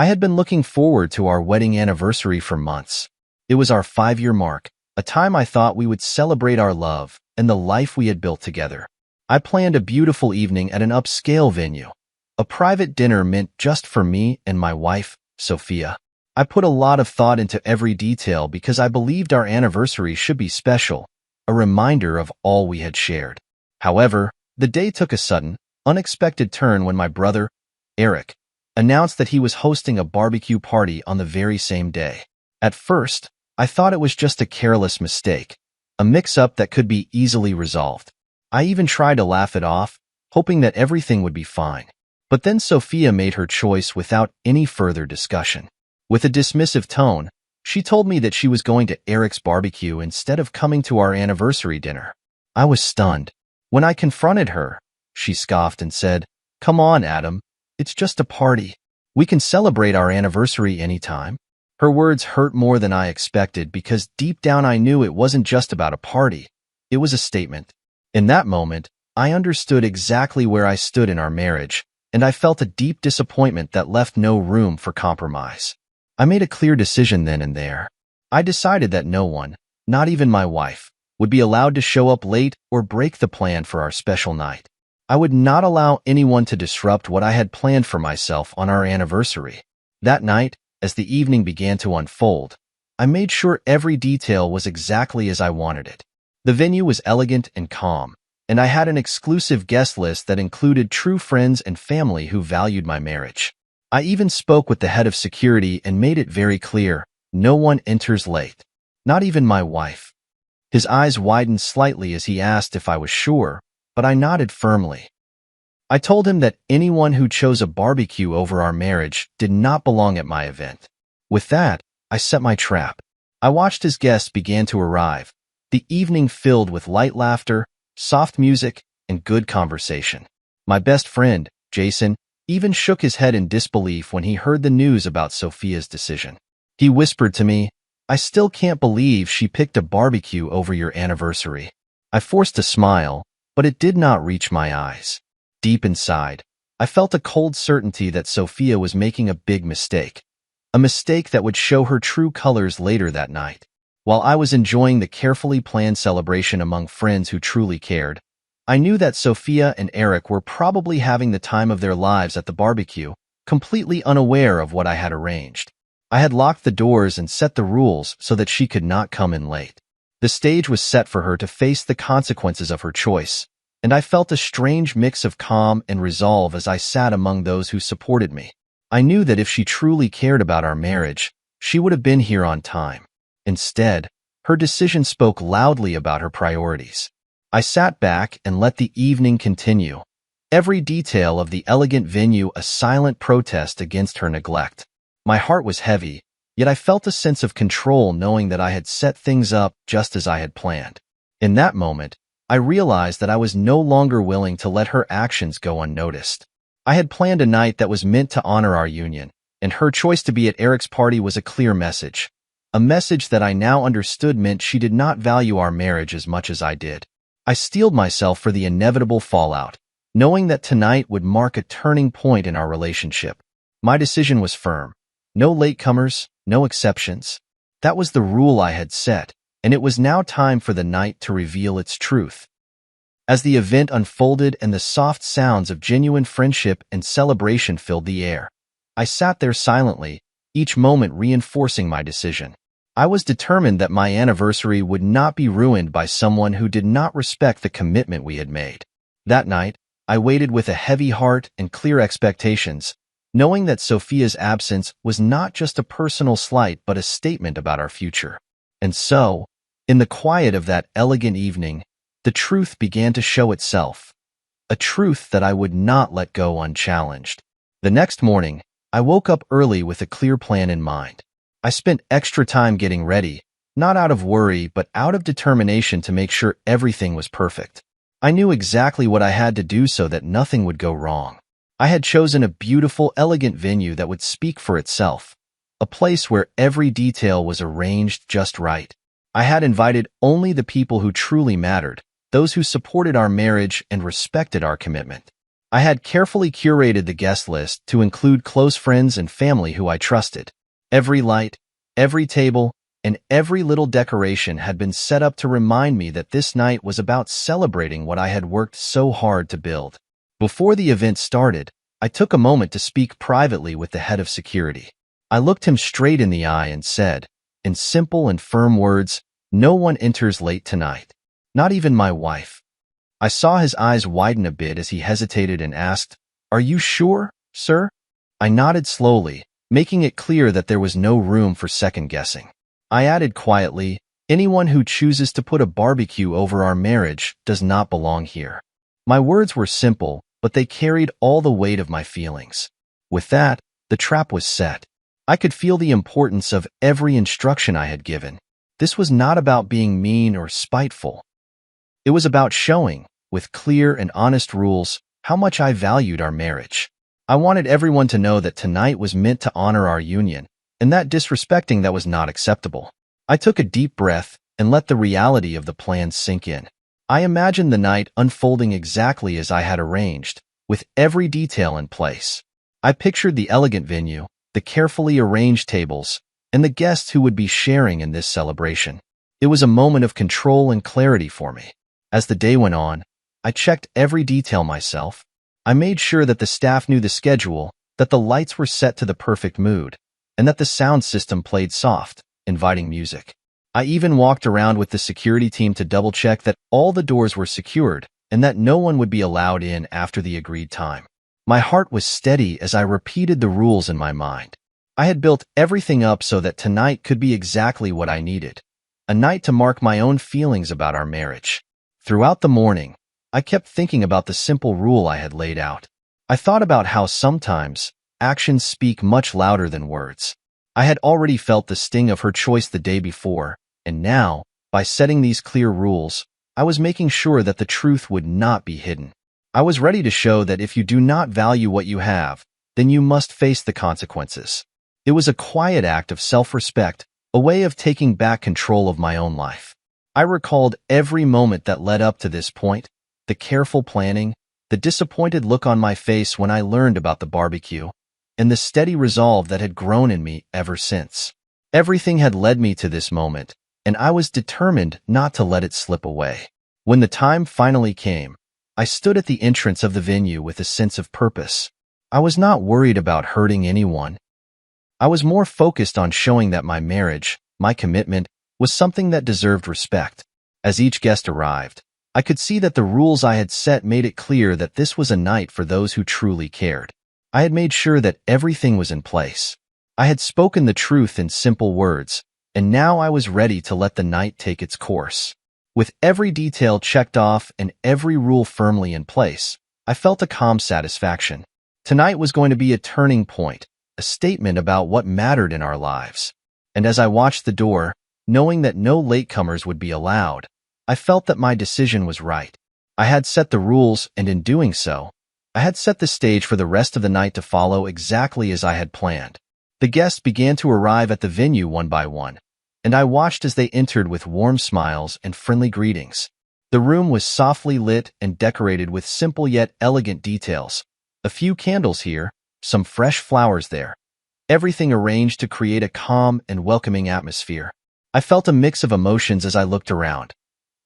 I had been looking forward to our wedding anniversary for months. It was our 5-year mark, a time I thought we would celebrate our love and the life we had built together. I planned a beautiful evening at an upscale venue, a private dinner meant just for me and my wife, Sophia. I put a lot of thought into every detail because I believed our anniversary should be special, a reminder of all we had shared. However, the day took a sudden, unexpected turn when my brother, Eric, announced that he was hosting a barbecue party on the very same day. At first, I thought it was just a careless mistake, a mix-up that could be easily resolved. I even tried to laugh it off, hoping that everything would be fine. But then Sophia made her choice without any further discussion. With a dismissive tone, she told me that she was going to Eric's barbecue instead of coming to our anniversary dinner. I was stunned. When I confronted her, she scoffed and said, "Come on, Adam. It's just a party. We can celebrate our anniversary anytime." Her words hurt more than I expected because deep down I knew it wasn't just about a party. It was a statement. In that moment, I understood exactly where I stood in our marriage, and I felt a deep disappointment that left no room for compromise. I made a clear decision then and there. I decided that no one, not even my wife, would be allowed to show up late or break the plan for our special night. I would not allow anyone to disrupt what I had planned for myself on our anniversary. That night, as the evening began to unfold, I made sure every detail was exactly as I wanted it. The venue was elegant and calm, and I had an exclusive guest list that included true friends and family who valued my marriage. I even spoke with the head of security and made it very clear, no one enters late, not even my wife. His eyes widened slightly as he asked if I was sure, but I nodded firmly. I told him that anyone who chose a barbecue over our marriage did not belong at my event. With that, I set my trap. I watched as guests began to arrive, the evening filled with light laughter, soft music, and good conversation. My best friend, Jason, even shook his head in disbelief when he heard the news about Sophia's decision. He whispered to me, "I still can't believe she picked a barbecue over your anniversary." I forced a smile, but it did not reach my eyes. Deep inside, I felt a cold certainty that Sophia was making a big mistake, a mistake that would show her true colors later that night. While I was enjoying the carefully planned celebration among friends who truly cared, I knew that Sophia and Eric were probably having the time of their lives at the barbecue, completely unaware of what I had arranged. I had locked the doors and set the rules so that she could not come in late. The stage was set for her to face the consequences of her choice, and I felt a strange mix of calm and resolve as I sat among those who supported me. I knew that if she truly cared about our marriage, she would have been here on time. Instead, her decision spoke loudly about her priorities. I sat back and let the evening continue, every detail of the elegant venue a silent protest against her neglect. My heart was heavy, yet I felt a sense of control knowing that I had set things up just as I had planned. In that moment, I realized that I was no longer willing to let her actions go unnoticed. I had planned a night that was meant to honor our union, and her choice to be at Eric's party was a clear message. A message that I now understood meant she did not value our marriage as much as I did. I steeled myself for the inevitable fallout, knowing that tonight would mark a turning point in our relationship. My decision was firm. No latecomers, no exceptions. That was the rule I had set, and it was now time for the night to reveal its truth. As the event unfolded and the soft sounds of genuine friendship and celebration filled the air, I sat there silently, each moment reinforcing my decision. I was determined that my anniversary would not be ruined by someone who did not respect the commitment we had made. That night, I waited with a heavy heart and clear expectations, knowing that Sophia's absence was not just a personal slight but a statement about our future. And so, in the quiet of that elegant evening, the truth began to show itself, a truth that I would not let go unchallenged. The next morning, I woke up early with a clear plan in mind. I spent extra time getting ready, not out of worry but out of determination to make sure everything was perfect. I knew exactly what I had to do so that nothing would go wrong. I had chosen a beautiful, elegant venue that would speak for itself, a place where every detail was arranged just right. I had invited only the people who truly mattered, those who supported our marriage and respected our commitment. I had carefully curated the guest list to include close friends and family who I trusted. Every light, every table, and every little decoration had been set up to remind me that this night was about celebrating what I had worked so hard to build. Before the event started, I took a moment to speak privately with the head of security. I looked him straight in the eye and said, in simple and firm words, "No one enters late tonight. Not even my wife." I saw his eyes widen a bit as he hesitated and asked, "Are you sure, sir?" I nodded slowly, making it clear that there was no room for second-guessing. I added quietly, "Anyone who chooses to put a barbecue over our marriage does not belong here." My words were simple, but they carried all the weight of my feelings. With that, the trap was set. I could feel the importance of every instruction I had given. This was not about being mean or spiteful. It was about showing, with clear and honest rules, how much I valued our marriage. I wanted everyone to know that tonight was meant to honor our union, and that disrespecting that was not acceptable. I took a deep breath and let the reality of the plan sink in. I imagined the night unfolding exactly as I had arranged, with every detail in place. I pictured the elegant venue, the carefully arranged tables, and the guests who would be sharing in this celebration. It was a moment of control and clarity for me. As the day went on, I checked every detail myself. I made sure that the staff knew the schedule, that the lights were set to the perfect mood, and that the sound system played soft, inviting music. I even walked around with the security team to double-check that all the doors were secured and that no one would be allowed in after the agreed time. My heart was steady as I repeated the rules in my mind. I had built everything up so that tonight could be exactly what I needed, a night to mark my own feelings about our marriage. Throughout the morning, I kept thinking about the simple rule I had laid out. I thought about how sometimes actions speak much louder than words. I had already felt the sting of her choice the day before, and now, by setting these clear rules, I was making sure that the truth would not be hidden. I was ready to show that if you do not value what you have, then you must face the consequences. It was a quiet act of self-respect, a way of taking back control of my own life. I recalled every moment that led up to this point, the careful planning, the disappointed look on my face when I learned about the barbecue, and the steady resolve that had grown in me ever since. Everything had led me to this moment, and I was determined not to let it slip away. When the time finally came, I stood at the entrance of the venue with a sense of purpose. I was not worried about hurting anyone. I was more focused on showing that my marriage, my commitment, was something that deserved respect. As each guest arrived, I could see that the rules I had set made it clear that this was a night for those who truly cared. I had made sure that everything was in place. I had spoken the truth in simple words, and now I was ready to let the night take its course. With every detail checked off and every rule firmly in place, I felt a calm satisfaction. Tonight was going to be a turning point, a statement about what mattered in our lives. And as I watched the door, knowing that no latecomers would be allowed, I felt that my decision was right. I had set the rules, and in doing so, I had set the stage for the rest of the night to follow exactly as I had planned. The guests began to arrive at the venue one by one, and I watched as they entered with warm smiles and friendly greetings. The room was softly lit and decorated with simple yet elegant details. A few candles here, some fresh flowers there. Everything arranged to create a calm and welcoming atmosphere. I felt a mix of emotions as I looked around.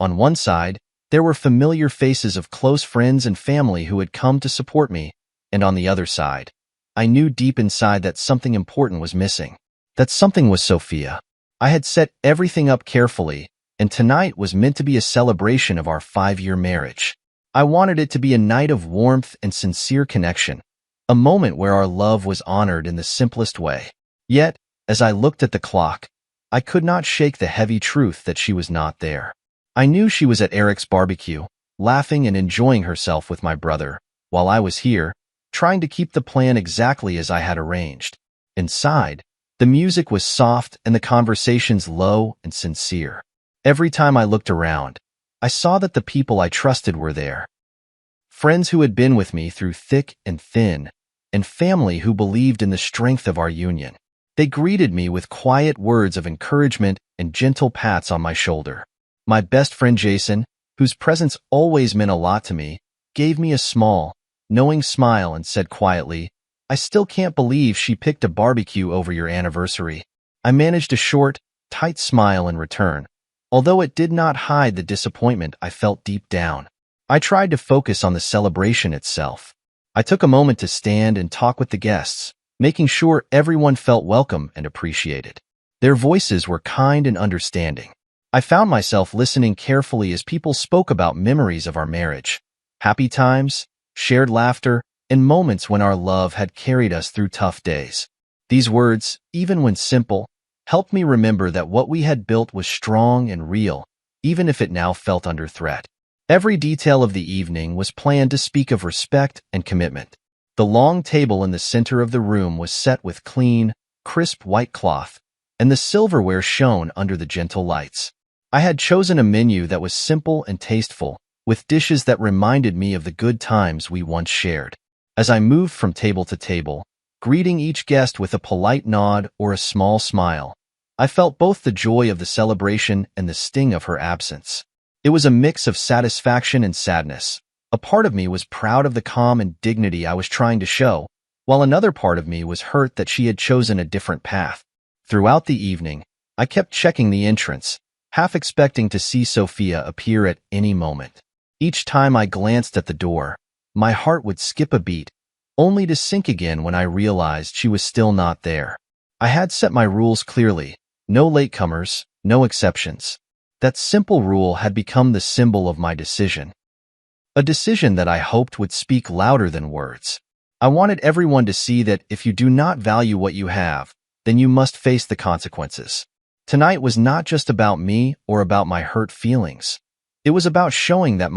On one side, there were familiar faces of close friends and family who had come to support me, and on the other side, I knew deep inside that something important was missing. That something was Sophia. I had set everything up carefully, and tonight was meant to be a celebration of our 5-year marriage. I wanted it to be a night of warmth and sincere connection, a moment where our love was honored in the simplest way. Yet, as I looked at the clock, I could not shake the heavy truth that she was not there. I knew she was at Eric's barbecue, laughing and enjoying herself with my brother, while I was here, trying to keep the plan exactly as I had arranged. Inside, the music was soft and the conversations low and sincere. Every time I looked around, I saw that the people I trusted were there. Friends who had been with me through thick and thin, and family who believed in the strength of our union. They greeted me with quiet words of encouragement and gentle pats on my shoulder. My best friend Jason, whose presence always meant a lot to me, gave me a small, knowing smile and said quietly, "I still can't believe she picked a barbecue over your anniversary." I managed a short, tight smile in return, although it did not hide the disappointment I felt deep down. I tried to focus on the celebration itself. I took a moment to stand and talk with the guests, making sure everyone felt welcome and appreciated. Their voices were kind and understanding. I found myself listening carefully as people spoke about memories of our marriage, happy times, shared laughter, and moments when our love had carried us through tough days. These words, even when simple, helped me remember that what we had built was strong and real, even if it now felt under threat. Every detail of the evening was planned to speak of respect and commitment. The long table in the center of the room was set with clean, crisp white cloth, and the silverware shone under the gentle lights. I had chosen a menu that was simple and tasteful, with dishes that reminded me of the good times we once shared. As I moved from table to table, greeting each guest with a polite nod or a small smile, I felt both the joy of the celebration and the sting of her absence. It was a mix of satisfaction and sadness. A part of me was proud of the calm and dignity I was trying to show, while another part of me was hurt that she had chosen a different path. Throughout the evening, I kept checking the entrance, half expecting to see Sophia appear at any moment. Each time I glanced at the door, my heart would skip a beat, only to sink again when I realized she was still not there. I had set my rules clearly: no latecomers, no exceptions. That simple rule had become the symbol of my decision. A decision that I hoped would speak louder than words. I wanted everyone to see that if you do not value what you have, then you must face the consequences. Tonight was not just about me or about my hurt feelings. It was about showing that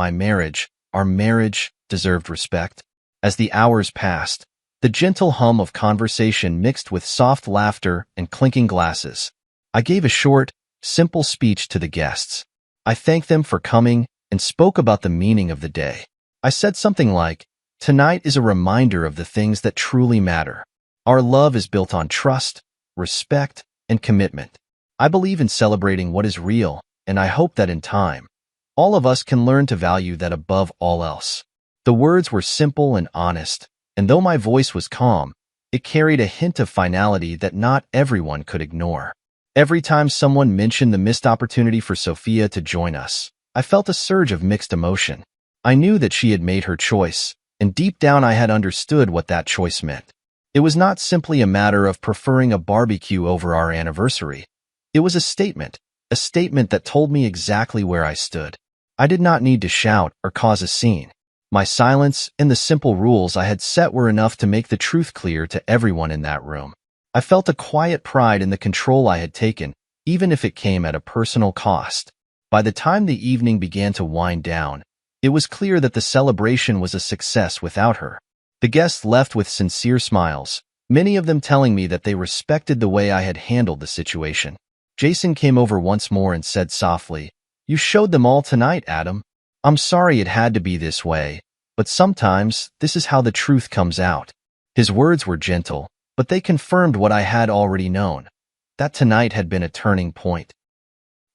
our marriage, deserved respect. As the hours passed, the gentle hum of conversation mixed with soft laughter and clinking glasses. I gave a short, simple speech to the guests. I thanked them for coming and spoke about the meaning of the day. I said something like, "Tonight is a reminder of the things that truly matter. Our love is built on trust, respect, and commitment. I believe in celebrating what is real, and I hope that in time, all of us can learn to value that above all else." The words were simple and honest, and though my voice was calm, it carried a hint of finality that not everyone could ignore. Every time someone mentioned the missed opportunity for Sophia to join us, I felt a surge of mixed emotion. I knew that she had made her choice, and deep down I had understood what that choice meant. It was not simply a matter of preferring a barbecue over our anniversary. It was a statement that told me exactly where I stood. I did not need to shout or cause a scene. My silence and the simple rules I had set were enough to make the truth clear to everyone in that room. I felt a quiet pride in the control I had taken, even if it came at a personal cost. By the time the evening began to wind down, it was clear that the celebration was a success without her. The guests left with sincere smiles, many of them telling me that they respected the way I had handled the situation. Jason came over once more and said softly, "You showed them all tonight, Adam. I'm sorry it had to be this way, but sometimes this is how the truth comes out." His words were gentle, but they confirmed what I had already known, that tonight had been a turning point.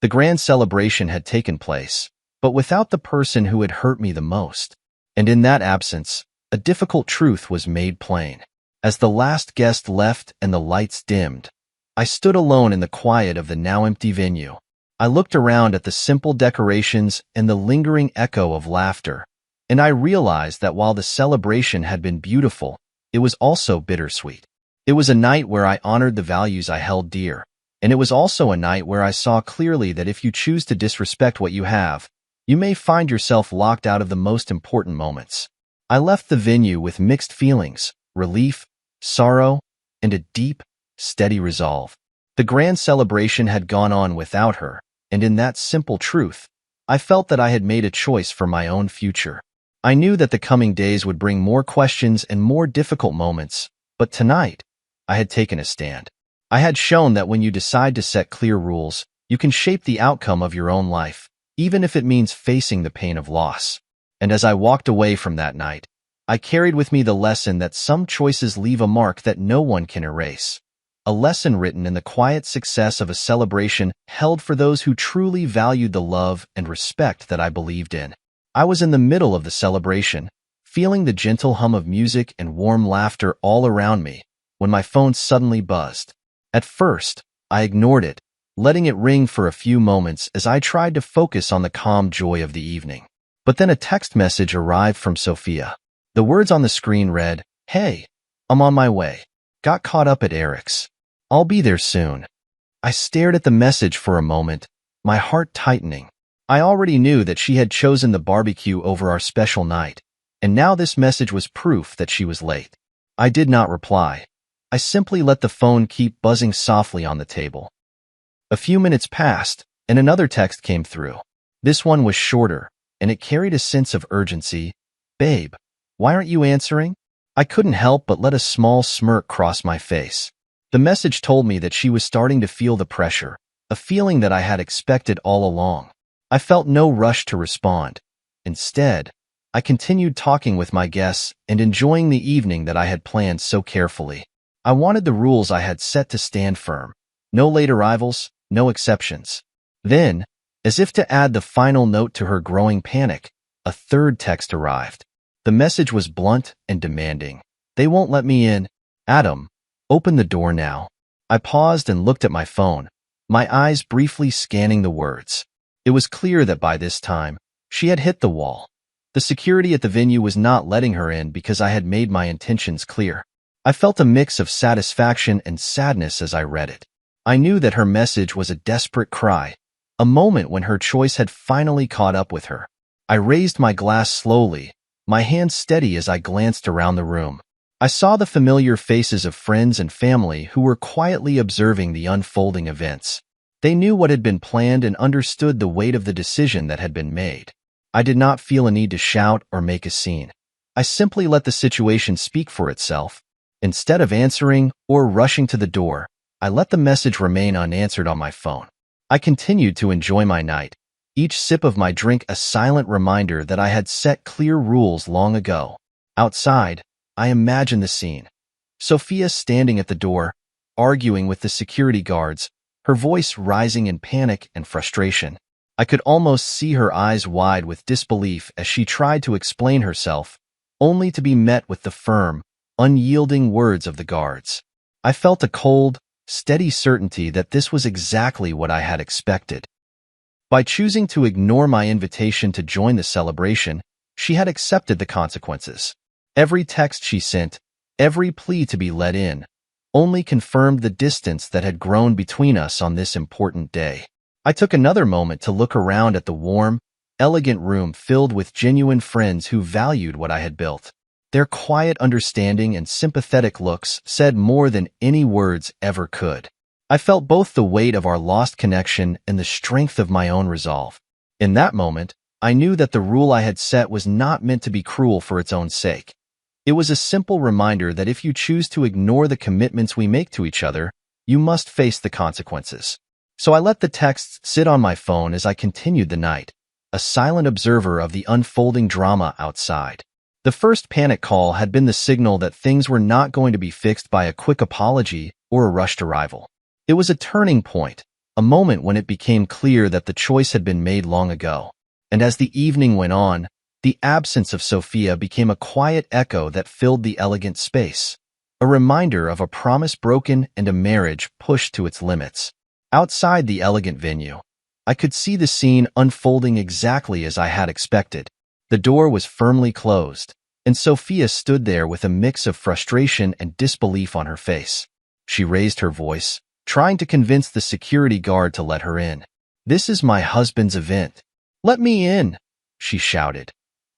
The grand celebration had taken place, but without the person who had hurt me the most. And in that absence, a difficult truth was made plain. As the last guest left and the lights dimmed, I stood alone in the quiet of the now empty venue. I looked around at the simple decorations and the lingering echo of laughter, and I realized that while the celebration had been beautiful, it was also bittersweet. It was a night where I honored the values I held dear, and it was also a night where I saw clearly that if you choose to disrespect what you have, you may find yourself locked out of the most important moments. I left the venue with mixed feelings: relief, sorrow, and a deep, steady resolve. The grand celebration had gone on without her, and in that simple truth, I felt that I had made a choice for my own future. I knew that the coming days would bring more questions and more difficult moments, but tonight, I had taken a stand. I had shown that when you decide to set clear rules, you can shape the outcome of your own life, even if it means facing the pain of loss. And as I walked away from that night, I carried with me the lesson that some choices leave a mark that no one can erase. A lesson written in the quiet success of a celebration held for those who truly valued the love and respect that I believed in. I was in the middle of the celebration, feeling the gentle hum of music and warm laughter all around me when my phone suddenly buzzed. At first, I ignored it, letting it ring for a few moments as I tried to focus on the calm joy of the evening. But then a text message arrived from Sophia. The words on the screen read, "Hey, I'm on my way. Got caught up at Eric's. I'll be there soon." I stared at the message for a moment, my heart tightening. I already knew that she had chosen the barbecue over our special night, and now this message was proof that she was late. I did not reply. I simply let the phone keep buzzing softly on the table. A few minutes passed, and another text came through. This one was shorter, and it carried a sense of urgency. "Babe, why aren't you answering?" I couldn't help but let a small smirk cross my face. The message told me that she was starting to feel the pressure, a feeling that I had expected all along. I felt no rush to respond. Instead, I continued talking with my guests and enjoying the evening that I had planned so carefully. I wanted the rules I had set to stand firm. No late arrivals, no exceptions. Then, as if to add the final note to her growing panic, a third text arrived. The message was blunt and demanding. "They won't let me in. Adam, open the door now." I paused and looked at my phone, my eyes briefly scanning the words. It was clear that by this time, she had hit the wall. The security at the venue was not letting her in because I had made my intentions clear. I felt a mix of satisfaction and sadness as I read it. I knew that her message was a desperate cry, a moment when her choice had finally caught up with her. I raised my glass slowly, my hand steady as I glanced around the room. I saw the familiar faces of friends and family who were quietly observing the unfolding events. They knew what had been planned and understood the weight of the decision that had been made. I did not feel a need to shout or make a scene. I simply let the situation speak for itself. Instead of answering or rushing to the door, I let the message remain unanswered on my phone. I continued to enjoy my night, each sip of my drink a silent reminder that I had set clear rules long ago. Outside, I imagined the scene. Sophia standing at the door, arguing with the security guards, her voice rising in panic and frustration. I could almost see her eyes wide with disbelief as she tried to explain herself, only to be met with the firm, unyielding words of the guards. I felt a cold, steady certainty that this was exactly what I had expected. By choosing to ignore my invitation to join the celebration, she had accepted the consequences. Every text she sent, every plea to be let in, only confirmed the distance that had grown between us on this important day. I took another moment to look around at the warm, elegant room filled with genuine friends who valued what I had built. Their quiet understanding and sympathetic looks said more than any words ever could. I felt both the weight of our lost connection and the strength of my own resolve. In that moment, I knew that the rule I had set was not meant to be cruel for its own sake. It was a simple reminder that if you choose to ignore the commitments we make to each other, you must face the consequences. So I let the texts sit on my phone as I continued the night, a silent observer of the unfolding drama outside. The first panic call had been the signal that things were not going to be fixed by a quick apology or a rushed arrival. It was a turning point, a moment when it became clear that the choice had been made long ago. And as the evening went on, the absence of Sophia became a quiet echo that filled the elegant space, a reminder of a promise broken and a marriage pushed to its limits. Outside the elegant venue, I could see the scene unfolding exactly as I had expected. The door was firmly closed, and Sophia stood there with a mix of frustration and disbelief on her face. She raised her voice, trying to convince the security guard to let her in. "This is my husband's event. Let me in," she shouted,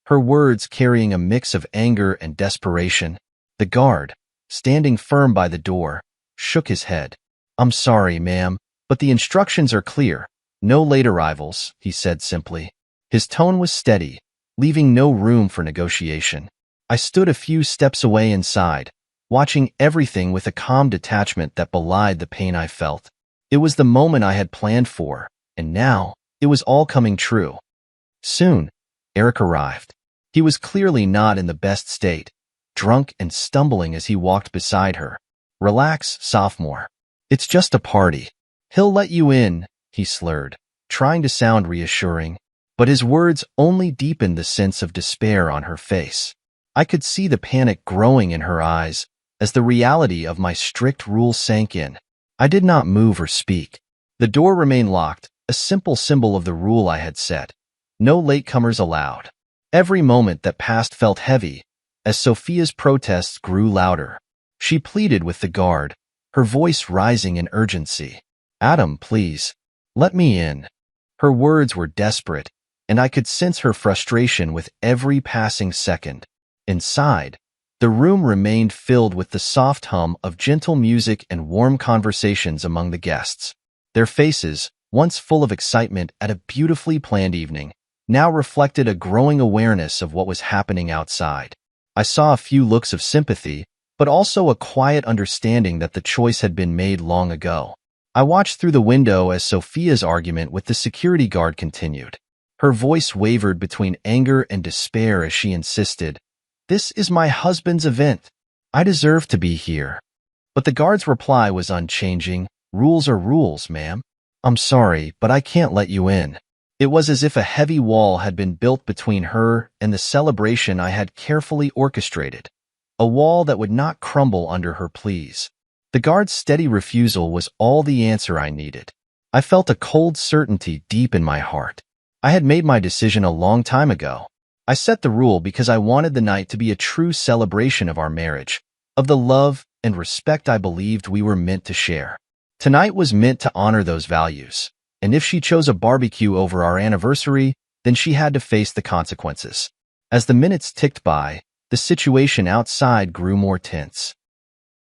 her words carrying a mix of anger and desperation. The guard, standing firm by the door, shook his head. "I'm sorry, ma'am, but the instructions are clear. No late arrivals," he said simply. His tone was steady, leaving no room for negotiation. I stood a few steps away inside, watching everything with a calm detachment that belied the pain I felt. It was the moment I had planned for, and now it was all coming true. Soon, Eric arrived. He was clearly not in the best state, drunk and stumbling as he walked beside her. "Relax, sophomore. It's just a party. He'll let you in," he slurred, trying to sound reassuring, but his words only deepened the sense of despair on her face. I could see the panic growing in her eyes as the reality of my strict rules sank in. I did not move or speak. The door remained locked, a simple symbol of the rule I had set. No latecomers allowed. Every moment that passed felt heavy as Sophia's protests grew louder. She pleaded with the guard, her voice rising in urgency. "Adam, please, let me in." Her words were desperate, and I could sense her frustration with every passing second. Inside, the room remained filled with the soft hum of gentle music and warm conversations among the guests. Their faces, once full of excitement at a beautifully planned evening, now reflected a growing awareness of what was happening outside. I saw a few looks of sympathy, but also a quiet understanding that the choice had been made long ago. I watched through the window as Sophia's argument with the security guard continued. Her voice wavered between anger and despair as she insisted, "This is my husband's event. I deserve to be here." But the guard's reply was unchanging. "Rules are rules, ma'am. I'm sorry, but I can't let you in." It was as if a heavy wall had been built between her and the celebration I had carefully orchestrated, a wall that would not crumble under her pleas. The guard's steady refusal was all the answer I needed. I felt a cold certainty deep in my heart. I had made my decision a long time ago. I set the rule because I wanted the night to be a true celebration of our marriage, of the love and respect I believed we were meant to share. Tonight was meant to honor those values, and if she chose a barbecue over our anniversary, then she had to face the consequences. As the minutes ticked by, the situation outside grew more tense.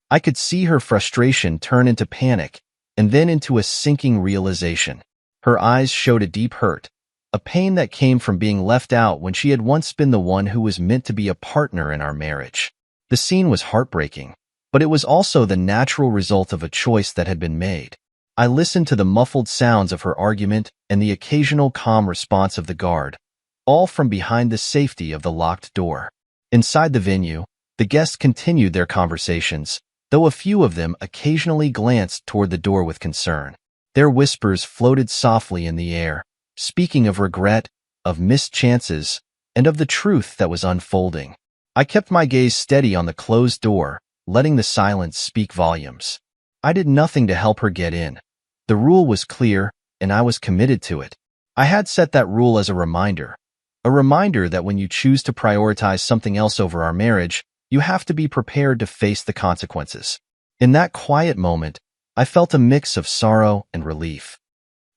I could see her frustration turn into panic, and then into a sinking realization. Her eyes showed a deep hurt, a pain that came from being left out when she had once been the one who was meant to be a partner in our marriage. The scene was heartbreaking, but it was also the natural result of a choice that had been made. I listened to the muffled sounds of her argument and the occasional calm response of the guard, all from behind the safety of the locked door. Inside the venue, the guests continued their conversations, though a few of them occasionally glanced toward the door with concern. Their whispers floated softly in the air, speaking of regret, of missed chances, and of the truth that was unfolding. I kept my gaze steady on the closed door, letting the silence speak volumes. I did nothing to help her get in. The rule was clear, and I was committed to it. I had set that rule as a reminder that when you choose to prioritize something else over our marriage, you have to be prepared to face the consequences. In that quiet moment, I felt a mix of sorrow and relief.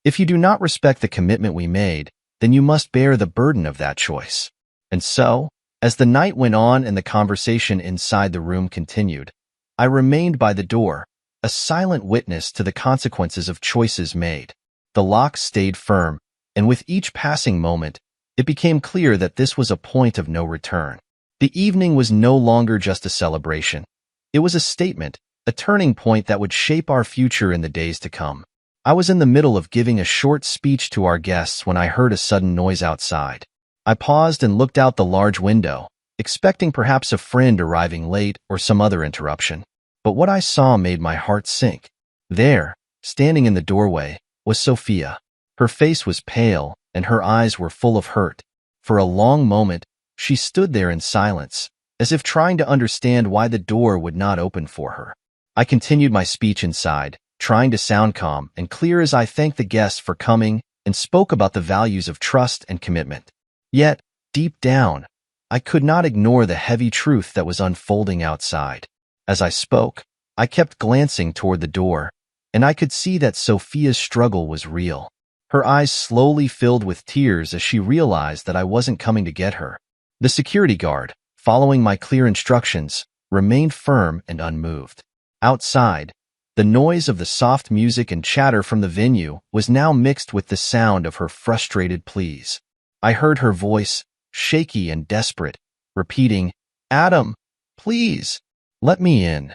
If you do not respect the commitment we made, then you must bear the burden of that choice. And so, as the night went on and the conversation inside the room continued, I remained by the door, a silent witness to the consequences of choices made. The lock stayed firm, and with each passing moment, it became clear that this was a point of no return. The evening was no longer just a celebration. It was a statement, a turning point that would shape our future in the days to come. I was in the middle of giving a short speech to our guests when I heard a sudden noise outside. I paused and looked out the large window, expecting perhaps a friend arriving late or some other interruption. But what I saw made my heart sink. There, standing in the doorway, was Sophia. Her face was pale, and her eyes were full of hurt. For a long moment, she stood there in silence, as if trying to understand why the door would not open for her. I continued my speech inside, trying to sound calm and clear as I thanked the guests for coming and spoke about the values of trust and commitment. Yet, deep down, I could not ignore the heavy truth that was unfolding outside. As I spoke, I kept glancing toward the door, and I could see that Sophia's struggle was real. Her eyes slowly filled with tears as she realized that I wasn't coming to get her. The security guard, following my clear instructions, remained firm and unmoved. Outside, the noise of the soft music and chatter from the venue was now mixed with the sound of her frustrated pleas. I heard her voice, shaky and desperate, repeating, "Adam, please, let me in."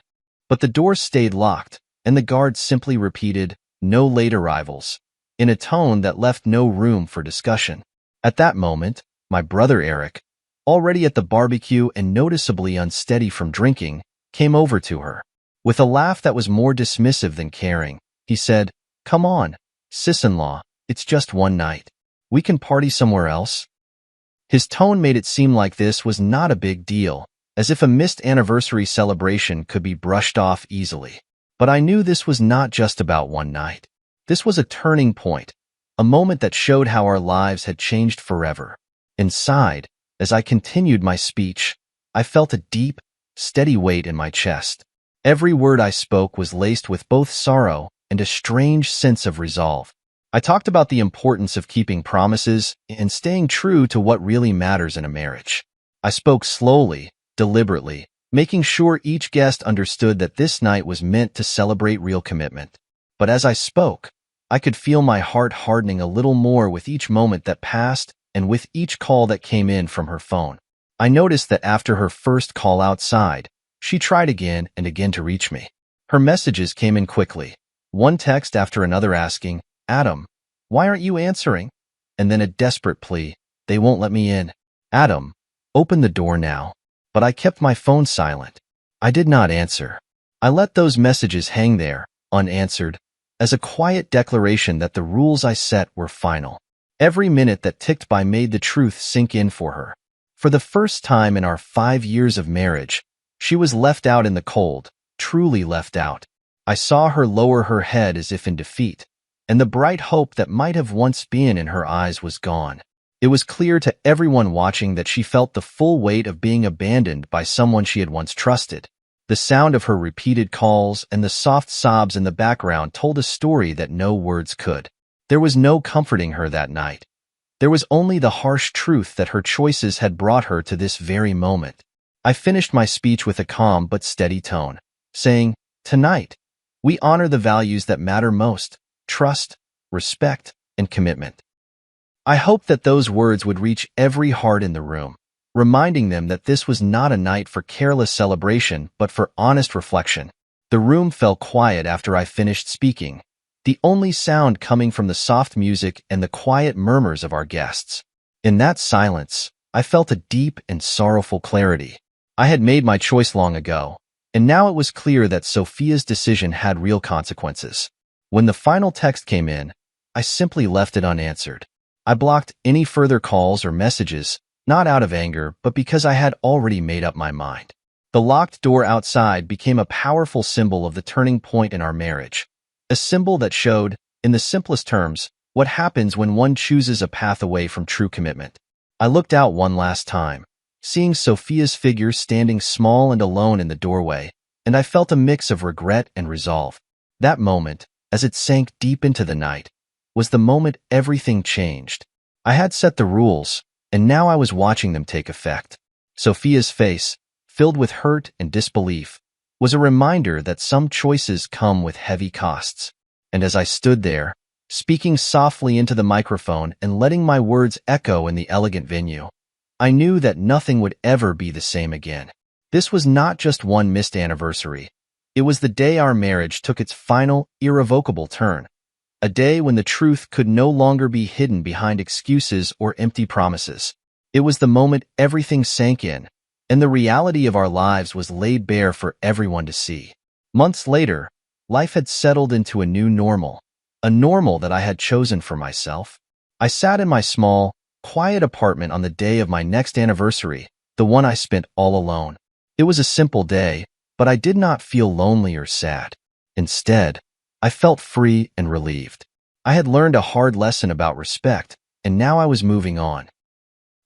But the door stayed locked, and the guard simply repeated, "No late arrivals," in a tone that left no room for discussion. At that moment, my brother Eric, already at the barbecue and noticeably unsteady from drinking, came over to her. With a laugh that was more dismissive than caring, he said, "Come on, sis-in-law, it's just one night. We can party somewhere else." His tone made it seem like this was not a big deal, as if a missed anniversary celebration could be brushed off easily. But I knew this was not just about one night. This was a turning point, a moment that showed how our lives had changed forever. Inside, as I continued my speech, I felt a deep, steady weight in my chest. Every word I spoke was laced with both sorrow and a strange sense of resolve. I talked about the importance of keeping promises and staying true to what really matters in a marriage. I spoke slowly, deliberately, making sure each guest understood that this night was meant to celebrate real commitment. But as I spoke, I could feel my heart hardening a little more with each moment that passed and with each call that came in from her phone. I noticed that after her first call outside, she tried again and again to reach me. Her messages came in quickly, one text after another asking, "Adam, why aren't you answering?" And then a desperate plea, "They won't let me in. Adam, open the door now." But I kept my phone silent. I did not answer. I let those messages hang there, unanswered, as a quiet declaration that the rules I set were final. Every minute that ticked by made the truth sink in for her. For the first time in our 5 years of marriage, she was left out in the cold, truly left out. I saw her lower her head as if in defeat, and the bright hope that might have once been in her eyes was gone. It was clear to everyone watching that she felt the full weight of being abandoned by someone she had once trusted. The sound of her repeated calls and the soft sobs in the background told a story that no words could. There was no comforting her that night. There was only the harsh truth that her choices had brought her to this very moment. I finished my speech with a calm but steady tone, saying, "Tonight, we honor the values that matter most: trust, respect, and commitment." I hoped that those words would reach every heart in the room, reminding them that this was not a night for careless celebration but for honest reflection. The room fell quiet after I finished speaking, the only sound coming from the soft music and the quiet murmurs of our guests. In that silence, I felt a deep and sorrowful clarity. I had made my choice long ago, and now it was clear that Sophia's decision had real consequences. When the final text came in, I simply left it unanswered. I blocked any further calls or messages, not out of anger, but because I had already made up my mind. The locked door outside became a powerful symbol of the turning point in our marriage, a symbol that showed, in the simplest terms, what happens when one chooses a path away from true commitment. I looked out one last time, seeing Sophia's figure standing small and alone in the doorway, and I felt a mix of regret and resolve. That moment, as it sank deep into the night, was the moment everything changed. I had set the rules, and now I was watching them take effect. Sophia's face, filled with hurt and disbelief, was a reminder that some choices come with heavy costs. And as I stood there, speaking softly into the microphone and letting my words echo in the elegant venue, I knew that nothing would ever be the same again. This was not just one missed anniversary. It was the day our marriage took its final, irrevocable turn. A day when the truth could no longer be hidden behind excuses or empty promises. It was the moment everything sank in, and the reality of our lives was laid bare for everyone to see. Months later, life had settled into a new normal, a normal that I had chosen for myself. I sat in my small, quiet apartment on the day of my next anniversary, the one I spent all alone. It was a simple day, but I did not feel lonely or sad. Instead, I felt free and relieved. I had learned a hard lesson about respect, and now I was moving on.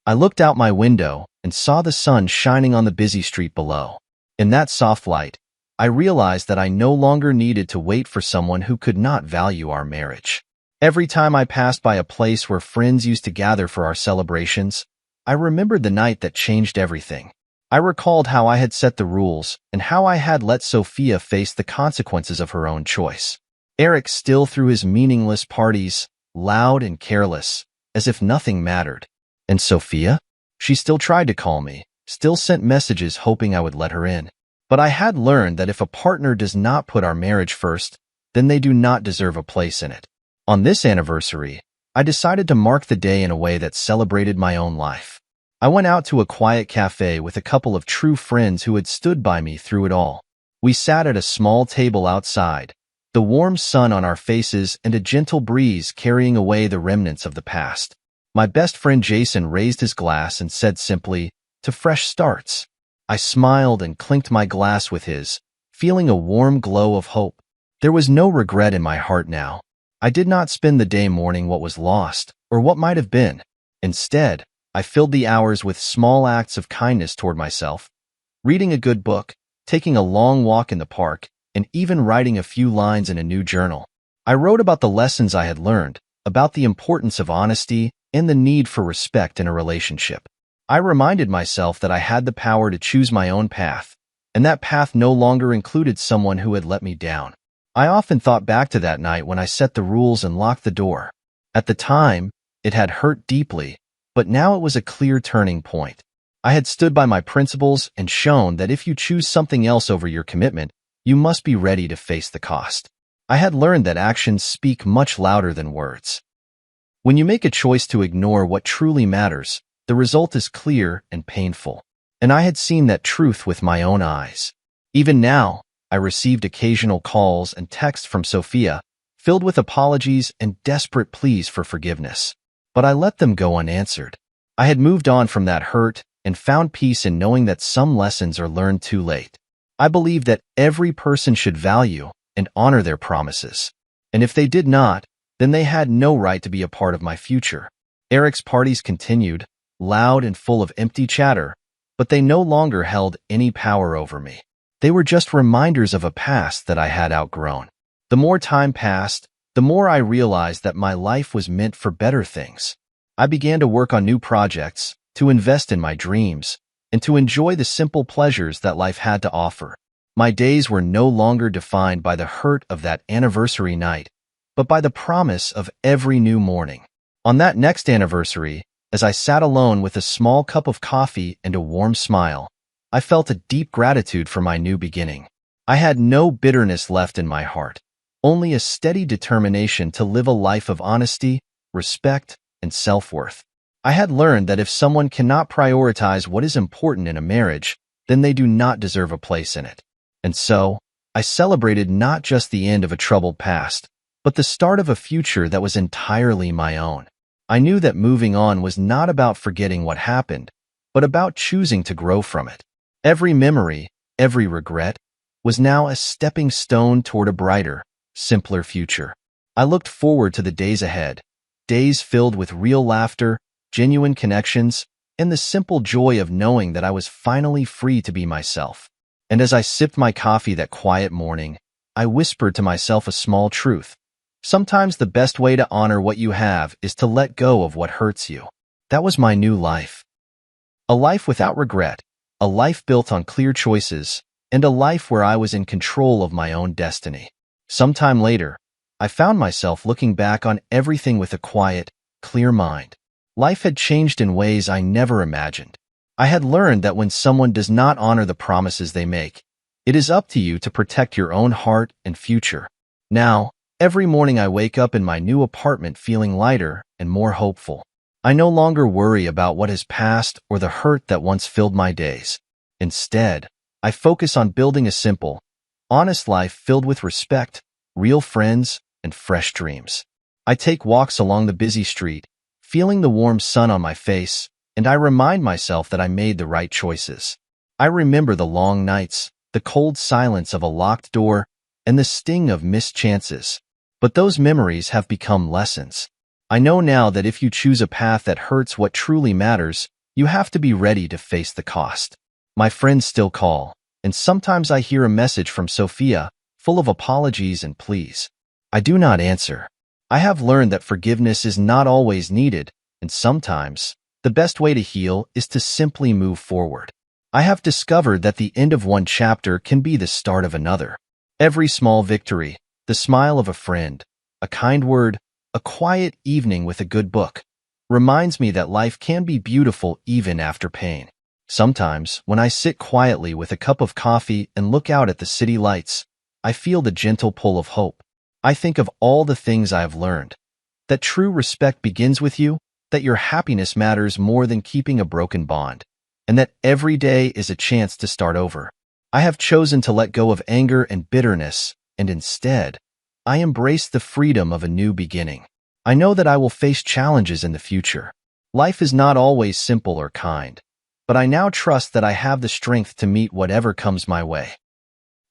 I looked out my window and saw the sun shining on the busy street below. In that soft light, I realized that I no longer needed to wait for someone who could not value our marriage. Every time I passed by a place where friends used to gather for our celebrations, I remembered the night that changed everything. I recalled how I had set the rules and how I had let Sophia face the consequences of her own choice. Eric still threw his meaningless parties, loud and careless, as if nothing mattered. And Sophia? She still tried to call me, still sent messages hoping I would let her in. But I had learned that if a partner does not put our marriage first, then they do not deserve a place in it. On this anniversary, I decided to mark the day in a way that celebrated my own life. I went out to a quiet cafe with a couple of true friends who had stood by me through it all. We sat at a small table outside, the warm sun on our faces and a gentle breeze carrying away the remnants of the past. My best friend Jason raised his glass and said simply, "To fresh starts." I smiled and clinked my glass with his, feeling a warm glow of hope. There was no regret in my heart now. I did not spend the day mourning what was lost or what might have been. Instead, I filled the hours with small acts of kindness toward myself, reading a good book, taking a long walk in the park, and even writing a few lines in a new journal. I wrote about the lessons I had learned, about the importance of honesty and the need for respect in a relationship. I reminded myself that I had the power to choose my own path, and that path no longer included someone who had let me down. I often thought back to that night when I set the rules and locked the door. At the time, it had hurt deeply, but now it was a clear turning point. I had stood by my principles and shown that if you choose something else over your commitment, you must be ready to face the cost. I had learned that actions speak much louder than words. When you make a choice to ignore what truly matters, the result is clear and painful. And I had seen that truth with my own eyes. Even now, I received occasional calls and texts from Sophia, filled with apologies and desperate pleas for forgiveness. But I let them go unanswered. I had moved on from that hurt and found peace in knowing that some lessons are learned too late. I believe that every person should value and honor their promises. And if they did not, then they had no right to be a part of my future. Eric's parties continued, loud and full of empty chatter, but they no longer held any power over me. They were just reminders of a past that I had outgrown. The more time passed, the more I realized that my life was meant for better things. I began to work on new projects, to invest in my dreams, and to enjoy the simple pleasures that life had to offer. My days were no longer defined by the hurt of that anniversary night, but by the promise of every new morning. On that next anniversary, as I sat alone with a small cup of coffee and a warm smile, I felt a deep gratitude for my new beginning. I had no bitterness left in my heart, only a steady determination to live a life of honesty, respect, and self-worth. I had learned that if someone cannot prioritize what is important in a marriage, then they do not deserve a place in it. And so, I celebrated not just the end of a troubled past, but the start of a future that was entirely my own. I knew that moving on was not about forgetting what happened, but about choosing to grow from it. Every memory, every regret, was now a stepping stone toward a brighter, simpler future. I looked forward to the days ahead, days filled with real laughter, genuine connections, and the simple joy of knowing that I was finally free to be myself. And as I sipped my coffee that quiet morning, I whispered to myself a small truth. Sometimes the best way to honor what you have is to let go of what hurts you. That was my new life. A life without regret, a life built on clear choices, and a life where I was in control of my own destiny. Sometime later, I found myself looking back on everything with a quiet, clear mind. Life had changed in ways I never imagined. I had learned that when someone does not honor the promises they make, it is up to you to protect your own heart and future. Now, every morning I wake up in my new apartment feeling lighter and more hopeful. I no longer worry about what has passed or the hurt that once filled my days. Instead, I focus on building a simple, honest life filled with respect, real friends, and fresh dreams. I take walks along the busy street, feeling the warm sun on my face, and I remind myself that I made the right choices. I remember the long nights, the cold silence of a locked door, and the sting of missed chances. But those memories have become lessons. I know now that if you choose a path that hurts what truly matters, you have to be ready to face the cost. My friends still call, and sometimes I hear a message from Sophia, full of apologies and pleas. I do not answer. I have learned that forgiveness is not always needed, and sometimes, the best way to heal is to simply move forward. I have discovered that the end of one chapter can be the start of another. Every small victory, the smile of a friend, a kind word, a quiet evening with a good book, reminds me that life can be beautiful even after pain. Sometimes, when I sit quietly with a cup of coffee and look out at the city lights, I feel the gentle pull of hope. I think of all the things I have learned, that true respect begins with you, that your happiness matters more than keeping a broken bond, and that every day is a chance to start over. I have chosen to let go of anger and bitterness, and instead, I embrace the freedom of a new beginning. I know that I will face challenges in the future, Life is not always simple or kind, but I now trust that I have the strength to meet whatever comes my way.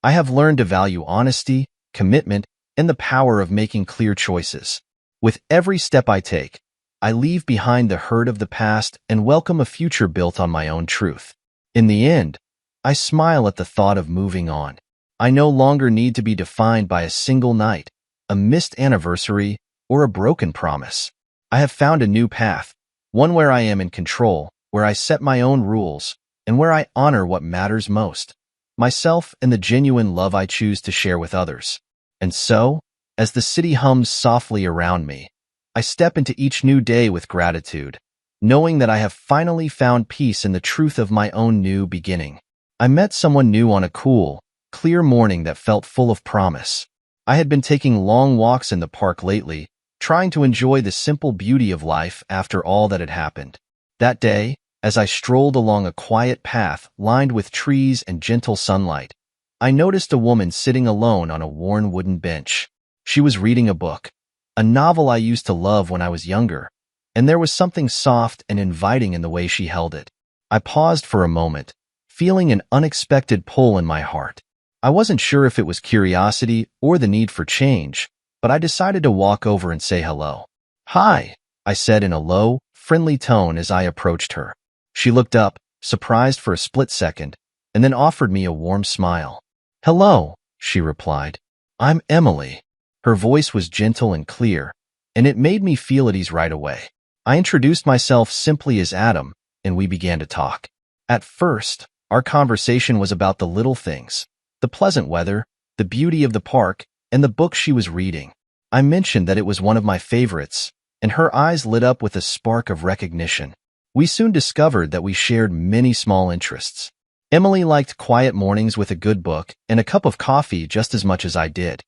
I have learned to value honesty, commitment, and the power of making clear choices. With every step I take, I leave behind the hurt of the past and welcome a future built on my own truth. In the end, I smile at the thought of moving on. I no longer need to be defined by a single night, a missed anniversary, or a broken promise. I have found a new path, one where I am in control, where I set my own rules, and where I honor what matters most, myself and the genuine love I choose to share with others. And so, as the city hums softly around me, I step into each new day with gratitude, knowing that I have finally found peace in the truth of my own new beginning. I met someone new on a cool, clear morning that felt full of promise. I had been taking long walks in the park lately, trying to enjoy the simple beauty of life after all that had happened. That day, as I strolled along a quiet path lined with trees and gentle sunlight, I noticed a woman sitting alone on a worn wooden bench. She was reading a book, a novel I used to love when I was younger, and there was something soft and inviting in the way she held it. I paused for a moment, feeling an unexpected pull in my heart. I wasn't sure if it was curiosity or the need for change, but I decided to walk over and say hello. "Hi," I said in a low, friendly tone as I approached her. She looked up, surprised for a split second, and then offered me a warm smile. "Hello," she replied. "I'm Emily." Her voice was gentle and clear, and it made me feel at ease right away. I introduced myself simply as Adam, and we began to talk. At first, our conversation was about the little things, the pleasant weather, the beauty of the park, and the book she was reading. I mentioned that it was one of my favorites, and her eyes lit up with a spark of recognition. We soon discovered that we shared many small interests. Emily liked quiet mornings with a good book and a cup of coffee just as much as I did.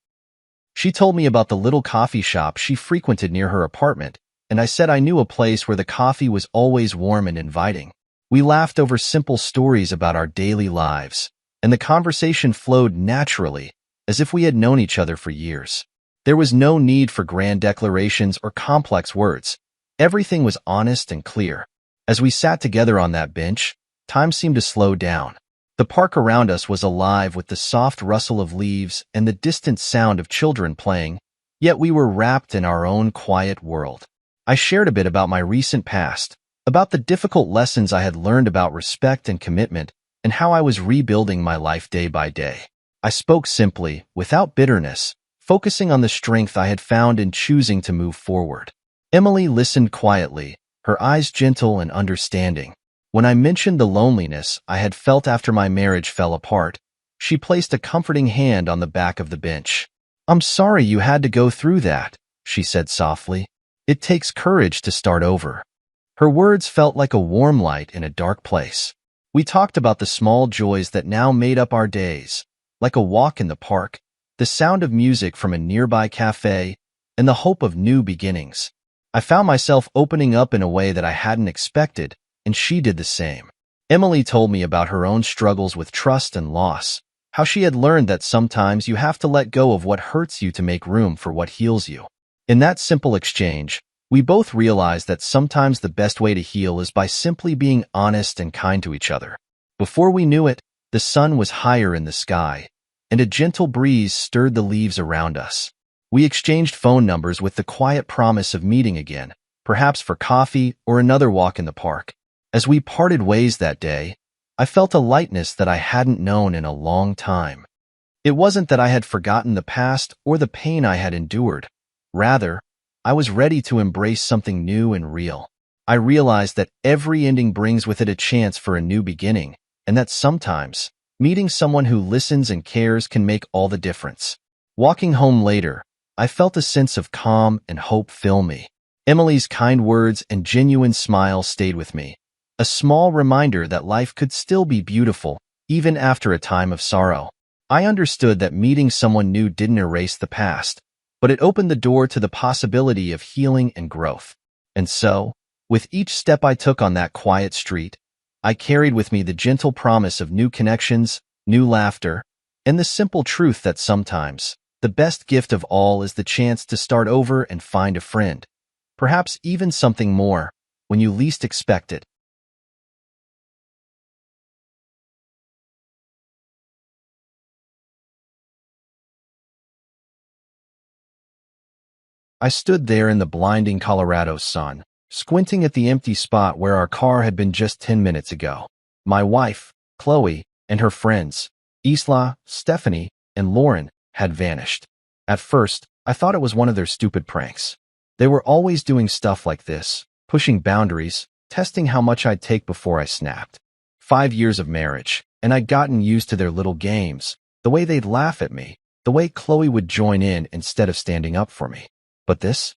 She told me about the little coffee shop she frequented near her apartment, and I said I knew a place where the coffee was always warm and inviting. We laughed over simple stories about our daily lives, and the conversation flowed naturally, as if we had known each other for years. There was no need for grand declarations or complex words. Everything was honest and clear. As we sat together on that bench, time seemed to slow down. The park around us was alive with the soft rustle of leaves and the distant sound of children playing, yet we were wrapped in our own quiet world. I shared a bit about my recent past, about the difficult lessons I had learned about respect and commitment, and how I was rebuilding my life day by day. I spoke simply, without bitterness, focusing on the strength I had found in choosing to move forward. Emily listened quietly, her eyes gentle and understanding. When I mentioned the loneliness I had felt after my marriage fell apart, she placed a comforting hand on the back of the bench. "I'm sorry you had to go through that," she said softly. "It takes courage to start over." Her words felt like a warm light in a dark place. We talked about the small joys that now made up our days, like a walk in the park, the sound of music from a nearby cafe, and the hope of new beginnings. I found myself opening up in a way that I hadn't expected, and she did the same. Emily told me about her own struggles with trust and loss, how she had learned that sometimes you have to let go of what hurts you to make room for what heals you. In that simple exchange, we both realized that sometimes the best way to heal is by simply being honest and kind to each other. Before we knew it, the sun was higher in the sky, and a gentle breeze stirred the leaves around us. We exchanged phone numbers with the quiet promise of meeting again, perhaps for coffee or another walk in the park. As we parted ways that day, I felt a lightness that I hadn't known in a long time. It wasn't that I had forgotten the past or the pain I had endured. Rather, I was ready to embrace something new and real. I realized that every ending brings with it a chance for a new beginning, and that sometimes, meeting someone who listens and cares can make all the difference. Walking home later, I felt a sense of calm and hope fill me. Emily's kind words and genuine smile stayed with me, a small reminder that life could still be beautiful, even after a time of sorrow. I understood that meeting someone new didn't erase the past, but it opened the door to the possibility of healing and growth. And so, with each step I took on that quiet street, I carried with me the gentle promise of new connections, new laughter, and the simple truth that sometimes, the best gift of all is the chance to start over and find a friend. Perhaps even something more, when you least expect it. I stood there in the blinding Colorado sun, squinting at the empty spot where our car had been just 10 minutes ago. My wife, Chloe, and her friends, Isla, Stephanie, and Lauren, had vanished. At first, I thought it was one of their stupid pranks. They were always doing stuff like this, pushing boundaries, testing how much I'd take before I snapped. 5 years of marriage, and I'd gotten used to their little games, the way they'd laugh at me, the way Chloe would join in instead of standing up for me. But this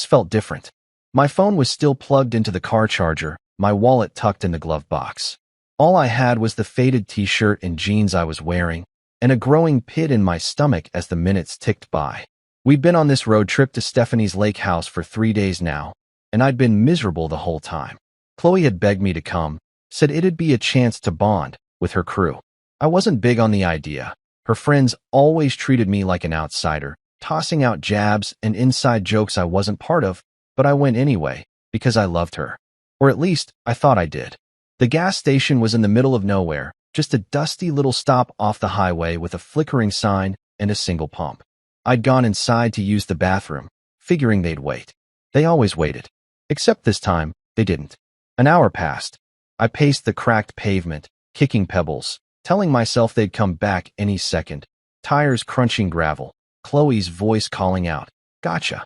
felt different. My phone was still plugged into the car charger, my wallet tucked in the glove box. All I had was the faded t-shirt and jeans I was wearing, and a growing pit in my stomach as the minutes ticked by. We'd been on this road trip to Stephanie's lake house for 3 days now, and I'd been miserable the whole time. Chloe had begged me to come, said it'd be a chance to bond with her crew. I wasn't big on the idea. Her friends always treated me like an outsider, tossing out jabs and inside jokes I wasn't part of, but I went anyway, because I loved her. Or at least, I thought I did. The gas station was in the middle of nowhere, just a dusty little stop off the highway with a flickering sign and a single pump. I'd gone inside to use the bathroom, figuring they'd wait. They always waited. Except this time, they didn't. An hour passed. I paced the cracked pavement, kicking pebbles, telling myself they'd come back any second. Tires crunching gravel, Chloe's voice calling out, "Gotcha."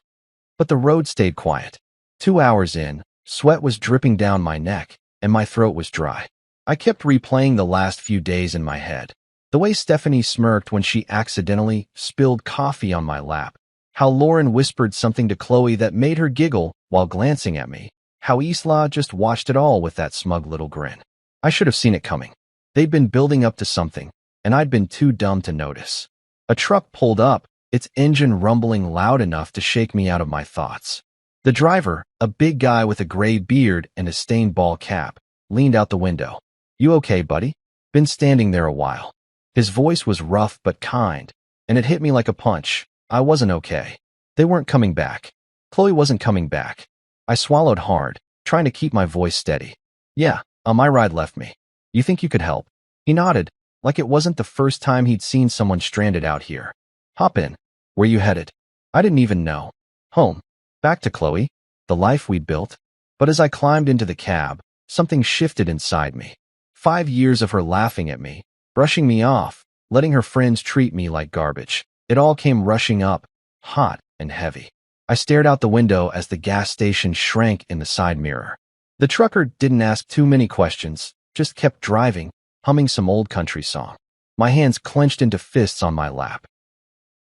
But the road stayed quiet. 2 hours in, sweat was dripping down my neck, and my throat was dry. I kept replaying the last few days in my head. The way Stephanie smirked when she accidentally spilled coffee on my lap. How Lauren whispered something to Chloe that made her giggle while glancing at me. How Isla just watched it all with that smug little grin. I should have seen it coming. They'd been building up to something, and I'd been too dumb to notice. A truck pulled up, its engine rumbling loud enough to shake me out of my thoughts. The driver, a big guy with a gray beard and a stained ball cap, leaned out the window. "You okay, buddy?" Been standing there a while. His voice was rough but kind, and it hit me like a punch. I wasn't okay. They weren't coming back. Chloe wasn't coming back. I swallowed hard, trying to keep my voice steady. "Yeah, my ride left me. You think you could help?" He nodded, like it wasn't the first time he'd seen someone stranded out here. "Hop in." "Where you headed?" I didn't even know. "Home. Back to Chloe. The life we'd built." But as I climbed into the cab, something shifted inside me. 5 years of her laughing at me, brushing me off, letting her friends treat me like garbage. It all came rushing up, hot and heavy. I stared out the window as the gas station shrank in the side mirror. The trucker didn't ask too many questions, just kept driving, humming some old country song. My hands clenched into fists on my lap.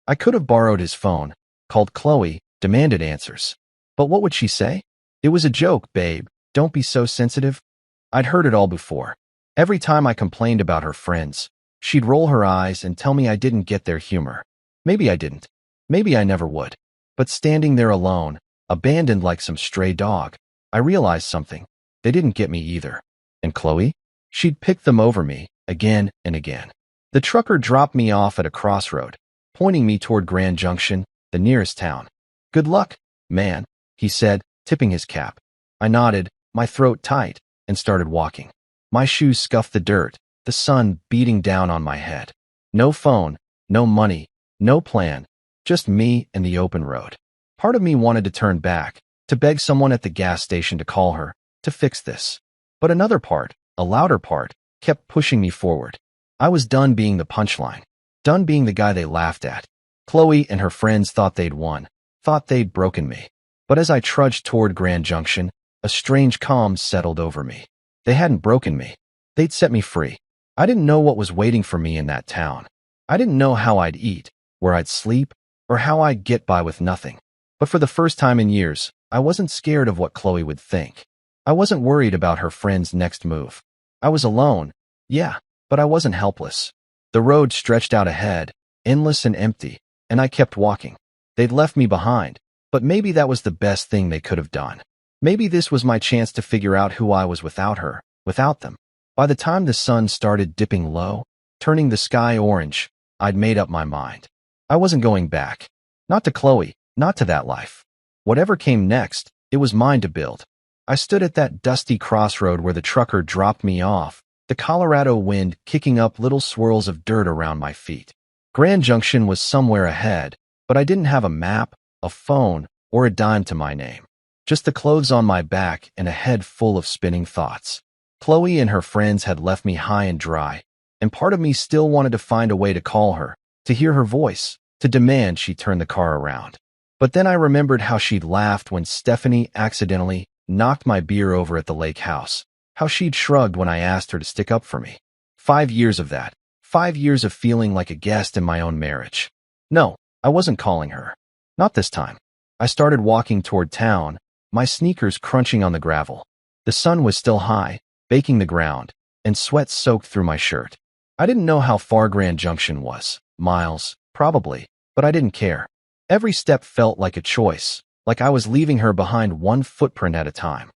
I could have borrowed his phone, called Chloe, demanded answers. But what would she say? "It was a joke, babe. Don't be so sensitive." I'd heard it all before. Every time I complained about her friends, she'd roll her eyes and tell me I didn't get their humor. Maybe I didn't. Maybe I never would. But standing there alone, abandoned like some stray dog, I realized something. They didn't get me either. And Chloe? She'd picked them over me, again and again. The trucker dropped me off at a crossroad, pointing me toward Grand Junction, the nearest town. "Good luck, man," he said, tipping his cap. I nodded, my throat tight, and started walking. My shoes scuffed the dirt, the sun beating down on my head. No phone, no money, no plan, just me and the open road. Part of me wanted to turn back, to beg someone at the gas station to call her, to fix this. But another part, a louder part, kept pushing me forward. I was done being the punchline, done being the guy they laughed at. Chloe and her friends thought they'd won, thought they'd broken me. But as I trudged toward Grand Junction, a strange calm settled over me. They hadn't broken me. They'd set me free. I didn't know what was waiting for me in that town. I didn't know how I'd eat, where I'd sleep, or how I'd get by with nothing. But for the first time in years, I wasn't scared of what Chloe would think. I wasn't worried about her friend's next move. I was alone, yeah, but I wasn't helpless. The road stretched out ahead, endless and empty, and I kept walking. They'd left me behind, but maybe that was the best thing they could have done. Maybe this was my chance to figure out who I was without her, without them. By the time the sun started dipping low, turning the sky orange, I'd made up my mind. I wasn't going back. Not to Chloe, not to that life. Whatever came next, it was mine to build. I stood at that dusty crossroad where the trucker dropped me off, the Colorado wind kicking up little swirls of dirt around my feet. Grand Junction was somewhere ahead, but I didn't have a map, a phone, or a dime to my name. Just the clothes on my back and a head full of spinning thoughts. Chloe and her friends had left me high and dry, and part of me still wanted to find a way to call her, to hear her voice, to demand she turn the car around. But then I remembered how she'd laughed when Stephanie accidentally knocked my beer over at the lake house, how she'd shrugged when I asked her to stick up for me. 5 years of that. 5 years of feeling like a guest in my own marriage. No, I wasn't calling her. Not this time. I started walking toward town, my sneakers crunching on the gravel. The sun was still high, baking the ground, and sweat soaked through my shirt. I didn't know how far Grand Junction was. Miles, probably, but I didn't care. Every step felt like a choice, like I was leaving her behind one footprint at a time.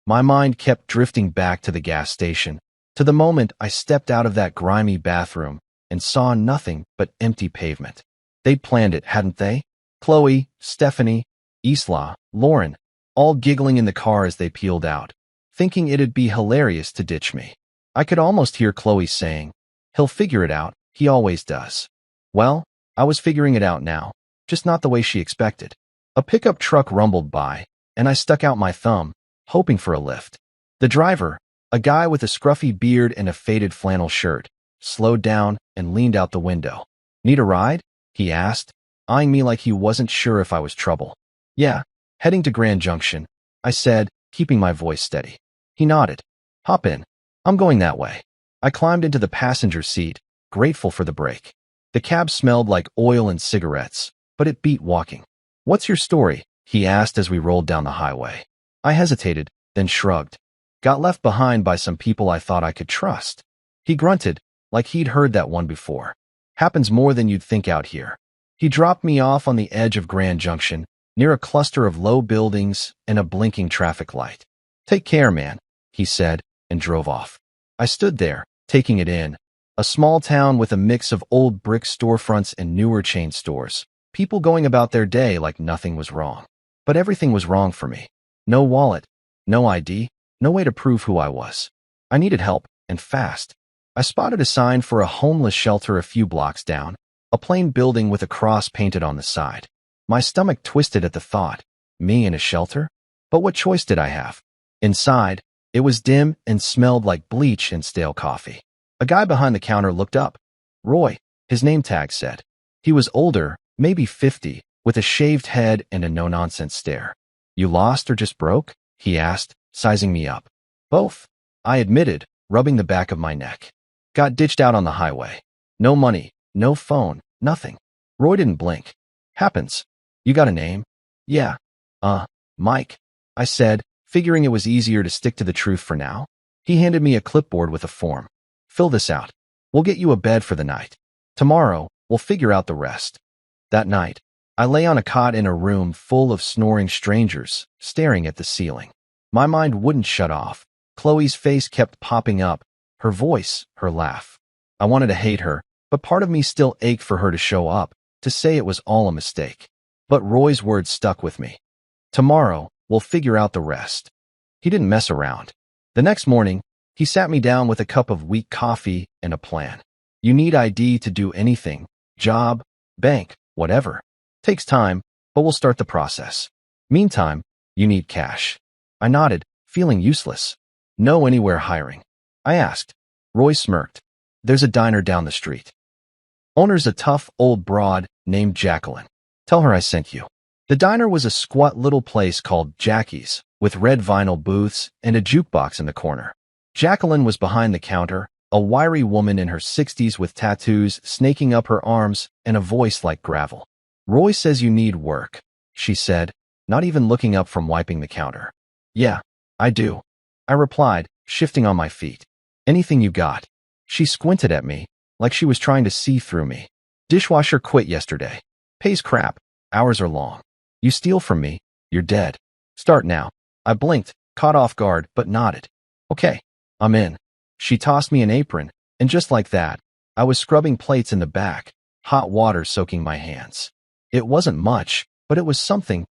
My mind kept drifting back to the gas station, to the moment I stepped out of that grimy bathroom and saw nothing but empty pavement. They'd planned it, hadn't they? Chloe, Stephanie, Isla, Lauren, all giggling in the car as they peeled out, thinking it'd be hilarious to ditch me. I could almost hear Chloe saying, "He'll figure it out, he always does." Well, I was figuring it out now, just not the way she expected. A pickup truck rumbled by, and I stuck out my thumb, hoping for a lift. The driver, a guy with a scruffy beard and a faded flannel shirt, slowed down and leaned out the window. "Need a ride?" he asked, eyeing me like he wasn't sure if I was trouble. "Yeah, heading to Grand Junction," I said, keeping my voice steady. He nodded. "Hop in. I'm going that way." I climbed into the passenger seat, grateful for the break. The cab smelled like oil and cigarettes, but it beat walking. "What's your story?" he asked as we rolled down the highway. I hesitated, then shrugged. "Got left behind by some people I thought I could trust." He grunted, like he'd heard that one before. "Happens more than you'd think out here." He dropped me off on the edge of Grand Junction, near a cluster of low buildings and a blinking traffic light. "Take care, man," he said, and drove off. I stood there, taking it in. A small town with a mix of old brick storefronts and newer chain stores. People going about their day like nothing was wrong. But everything was wrong for me. No wallet, no ID, no way to prove who I was. I needed help, and fast. I spotted a sign for a homeless shelter a few blocks down, a plain building with a cross painted on the side. My stomach twisted at the thought. Me in a shelter? But what choice did I have? Inside, it was dim and smelled like bleach and stale coffee. A guy behind the counter looked up. Roy, his name tag said. He was older, maybe 50, with a shaved head and a no-nonsense stare. "You lost or just broke?" he asked, sizing me up. "Both," I admitted, rubbing the back of my neck. "Got ditched out on the highway. No money, no phone, nothing." Roy didn't blink. "Happens. You got a name?" "Yeah. Mike," I said, figuring it was easier to stick to the truth for now. He handed me a clipboard with a form. "Fill this out. We'll get you a bed for the night. Tomorrow, we'll figure out the rest." That night, I lay on a cot in a room full of snoring strangers, staring at the ceiling. My mind wouldn't shut off. Chloe's face kept popping up, her voice, her laugh. I wanted to hate her, but part of me still ached for her to show up, to say it was all a mistake. But Roy's words stuck with me. "Tomorrow, we'll figure out the rest." He didn't mess around. The next morning, he sat me down with a cup of weak coffee and a plan. "You need ID to do anything. Job, bank, whatever. Takes time, but we'll start the process. Meantime, you need cash." I nodded, feeling useless. "Know anywhere hiring?" I asked. Roy smirked. "There's a diner down the street. Owner's a tough old broad named Jacqueline. Tell her I sent you." The diner was a squat little place called Jackie's, with red vinyl booths and a jukebox in the corner. Jacqueline was behind the counter, a wiry woman in her 60s with tattoos snaking up her arms and a voice like gravel. "Roy says you need work," she said, not even looking up from wiping the counter. "Yeah, I do," I replied, shifting on my feet. "Anything you got." She squinted at me, like she was trying to see through me. "Dishwasher quit yesterday. Pays crap. Hours are long. You steal from me, you're dead. Start now." I blinked, caught off guard, but nodded. "Okay, I'm in." She tossed me an apron, and just like that, I was scrubbing plates in the back, hot water soaking my hands. It wasn't much, but it was something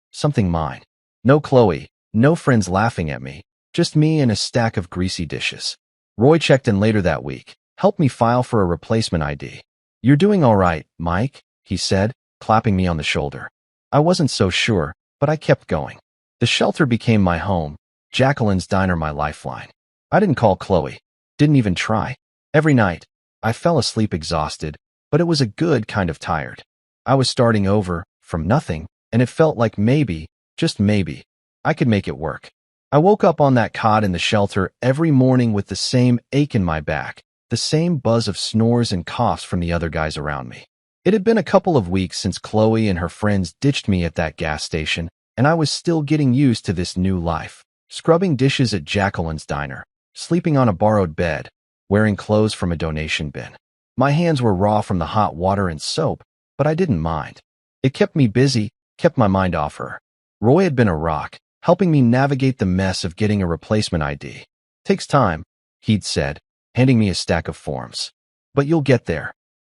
mine. "No Chloe, No friends laughing at me, just me and a stack of greasy dishes. Roy checked in later that week, helped me file for a replacement ID. "You're doing all right, Mike," he said, clapping me on the shoulder. I wasn't so sure, but I kept going. The shelter became my home, Jacqueline's diner my lifeline. I didn't call Chloe. Didn't even try. Every night, I fell asleep exhausted, but it was a good kind of tired. I was starting over, from nothing, and it felt like maybe, just maybe, I could make it work. I woke up on that cot in the shelter every morning with the same ache in my back, the same buzz of snores and coughs from the other guys around me. It had been a couple of weeks since Chloe and her friends ditched me at that gas station, and I was still getting used to this new life. Scrubbing dishes at Jacqueline's diner, sleeping on a borrowed bed, wearing clothes from a donation bin. My hands were raw from the hot water and soap, but I didn't mind. It kept me busy, kept my mind off her. Roy had been a rock, helping me navigate the mess of getting a replacement ID. "Takes time," he'd said, handing me a stack of forms. "But you'll get there."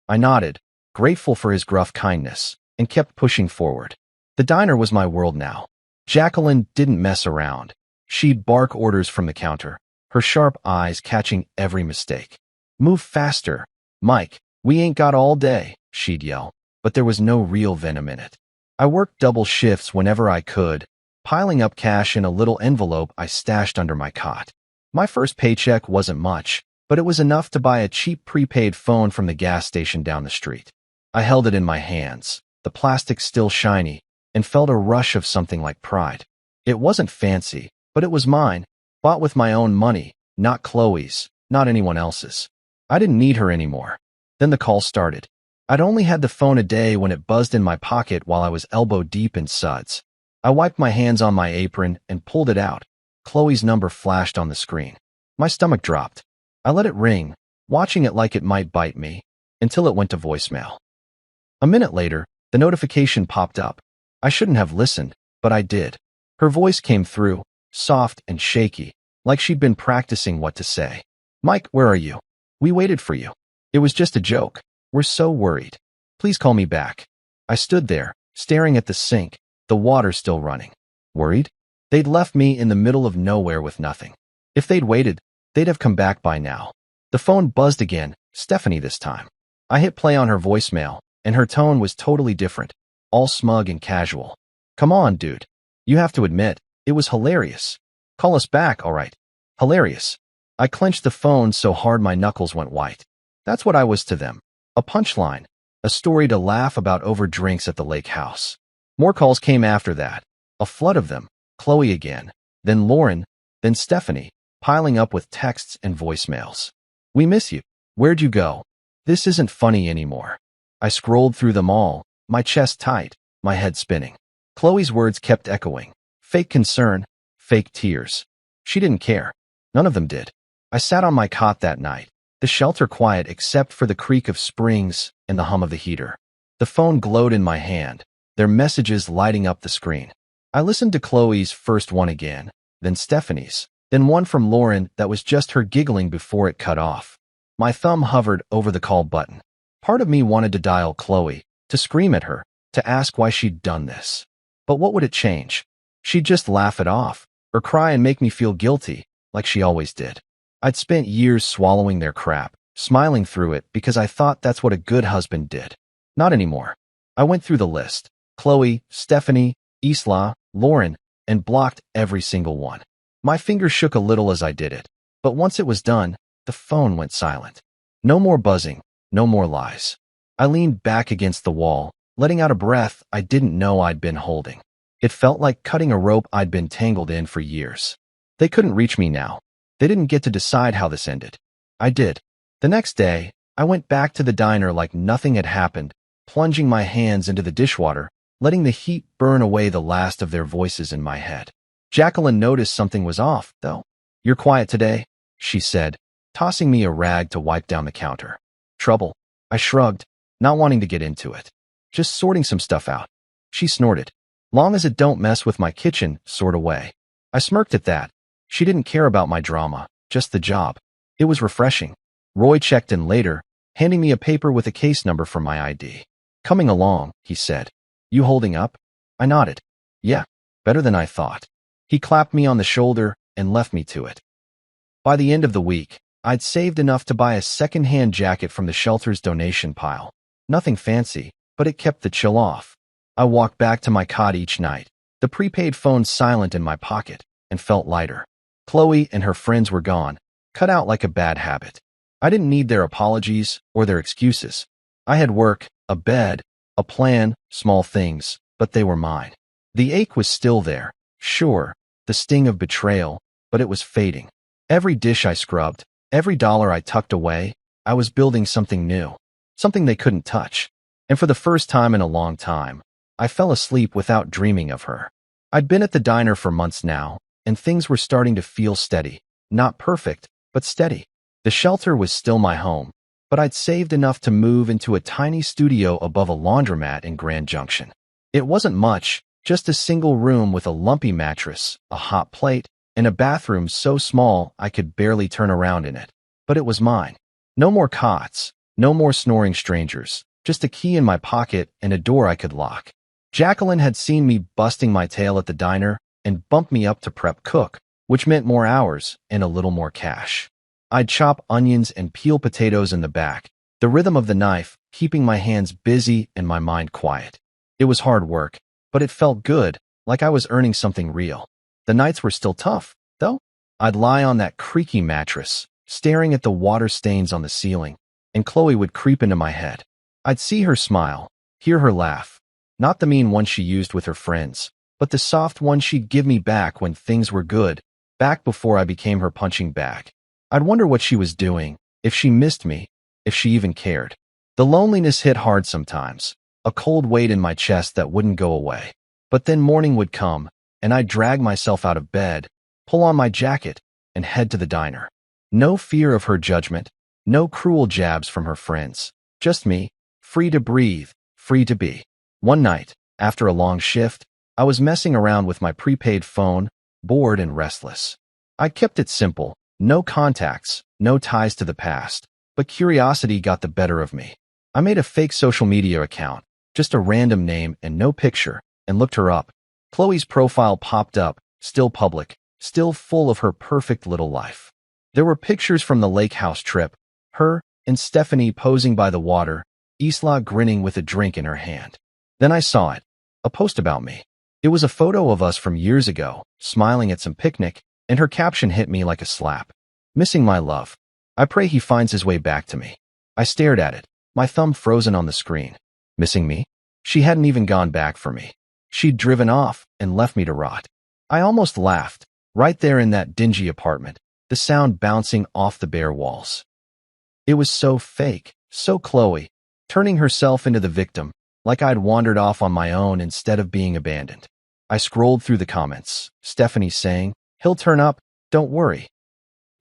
I nodded, grateful for his gruff kindness, and kept pushing forward. The diner was my world now. Jacqueline didn't mess around. She'd bark orders from the counter, her sharp eyes catching every mistake. "Move faster, Mike, we ain't got all day," she'd yell, but there was no real venom in it. I worked double shifts whenever I could, piling up cash in a little envelope I stashed under my cot. My first paycheck wasn't much, but it was enough to buy a cheap prepaid phone from the gas station down the street. I held it in my hands, the plastic still shiny, and felt a rush of something like pride. It wasn't fancy, but it was mine, bought with my own money, not Chloe's, not anyone else's. I didn't need her anymore. Then the call started. I'd only had the phone a day when it buzzed in my pocket while I was elbow deep in suds. I wiped my hands on my apron and pulled it out. Chloe's number flashed on the screen. My stomach dropped. I let it ring, watching it like it might bite me, until it went to voicemail. A minute later, the notification popped up. I shouldn't have listened, but I did. Her voice came through, soft and shaky, like she'd been practicing what to say. "Mike, where are you? We waited for you. It was just a joke. We're so worried. Please call me back." I stood there, staring at the sink, the water still running. Worried? They'd left me in the middle of nowhere with nothing. If they'd waited, they'd have come back by now. The phone buzzed again, Stephanie this time. I hit play on her voicemail, and her tone was totally different, all smug and casual. "Come on, dude. You have to admit, it was hilarious. Call us back, all right." Hilarious. I clenched the phone so hard my knuckles went white. That's what I was to them. A punchline, a story to laugh about over drinks at the lake house. More calls came after that, a flood of them. Chloe again, then Lauren, then Stephanie, piling up with texts and voicemails. "We miss you. Where'd you go? This isn't funny anymore." I scrolled through them all, my chest tight, my head spinning. Chloe's words kept echoing. Fake concern, fake tears. She didn't care. None of them did. I sat on my cot that night, the shelter quiet except for the creak of springs and the hum of the heater. The phone glowed in my hand, their messages lighting up the screen. I listened to Chloe's first one again, then Stephanie's, then one from Lauren that was just her giggling before it cut off. My thumb hovered over the call button. Part of me wanted to dial Chloe, to scream at her, to ask why she'd done this. But what would it change? She'd just laugh it off, or cry and make me feel guilty, like she always did. I'd spent years swallowing their crap, smiling through it because I thought that's what a good husband did. Not anymore. I went through the list. Chloe, Stephanie, Isla, Lauren, and blocked every single one. My fingers shook a little as I did it, but once it was done, the phone went silent. No more buzzing, no more lies. I leaned back against the wall, letting out a breath I didn't know I'd been holding. It felt like cutting a rope I'd been tangled in for years. They couldn't reach me now. They didn't get to decide how this ended. I did. The next day, I went back to the diner like nothing had happened, plunging my hands into the dishwater, letting the heat burn away the last of their voices in my head. Jacqueline noticed something was off, though. "You're quiet today," she said, tossing me a rag to wipe down the counter. "Trouble?" I shrugged, not wanting to get into it. "Just sorting some stuff out." She snorted. "Long as it don't mess with my kitchen, sort of way." I smirked at that. She didn't care about my drama, just the job. It was refreshing. Roy checked in later, handing me a paper with a case number for my ID. "Coming along," he said. "You holding up?" I nodded. "Yeah, better than I thought." He clapped me on the shoulder and left me to it. By the end of the week, I'd saved enough to buy a second-hand jacket from the shelter's donation pile. Nothing fancy, but it kept the chill off. I walked back to my cot each night, the prepaid phone silent in my pocket, and felt lighter. Chloe and her friends were gone, cut out like a bad habit. I didn't need their apologies or their excuses. I had work, a bed, a plan, small things, but they were mine. The ache was still there, sure, the sting of betrayal, but it was fading. Every dish I scrubbed, every dollar I tucked away, I was building something new, something they couldn't touch. And for the first time in a long time, I fell asleep without dreaming of her. I'd been at the diner for months now, and things were starting to feel steady. Not perfect, but steady. The shelter was still my home, but I'd saved enough to move into a tiny studio above a laundromat in Grand Junction. It wasn't much, just a single room with a lumpy mattress, a hot plate, and a bathroom so small I could barely turn around in it. But it was mine. No more cots, no more snoring strangers, just a key in my pocket and a door I could lock. Jacqueline had seen me busting my tail at the diner and bumped me up to prep cook, which meant more hours and a little more cash. I'd chop onions and peel potatoes in the back, the rhythm of the knife keeping my hands busy and my mind quiet. It was hard work, but it felt good, like I was earning something real. The nights were still tough, though. I'd lie on that creaky mattress, staring at the water stains on the ceiling, and Chloe would creep into my head. I'd see her smile, hear her laugh. Not the mean one she used with her friends, but the soft one she'd give me back when things were good, back before I became her punching bag. I'd wonder what she was doing, if she missed me, if she even cared. The loneliness hit hard sometimes, a cold weight in my chest that wouldn't go away. But then morning would come, and I'd drag myself out of bed, pull on my jacket, and head to the diner. No fear of her judgment, no cruel jabs from her friends. Just me, free to breathe, free to be. One night, after a long shift, I was messing around with my prepaid phone, bored and restless. I kept it simple, no contacts, no ties to the past, but curiosity got the better of me. I made a fake social media account, just a random name and no picture, and looked her up. Chloe's profile popped up, still public, still full of her perfect little life. There were pictures from the lake house trip, her and Stephanie posing by the water, Isla grinning with a drink in her hand. Then I saw it, a post about me. It was a photo of us from years ago, smiling at some picnic, and her caption hit me like a slap. Missing my love. I pray he finds his way back to me. I stared at it, my thumb frozen on the screen. Missing me? She hadn't even gone back for me. She'd driven off and left me to rot. I almost laughed, right there in that dingy apartment, the sound bouncing off the bare walls. It was so fake, so Chloe, turning herself into the victim, like I'd wandered off on my own instead of being abandoned. I scrolled through the comments, Stephanie saying, "He'll turn up, don't worry."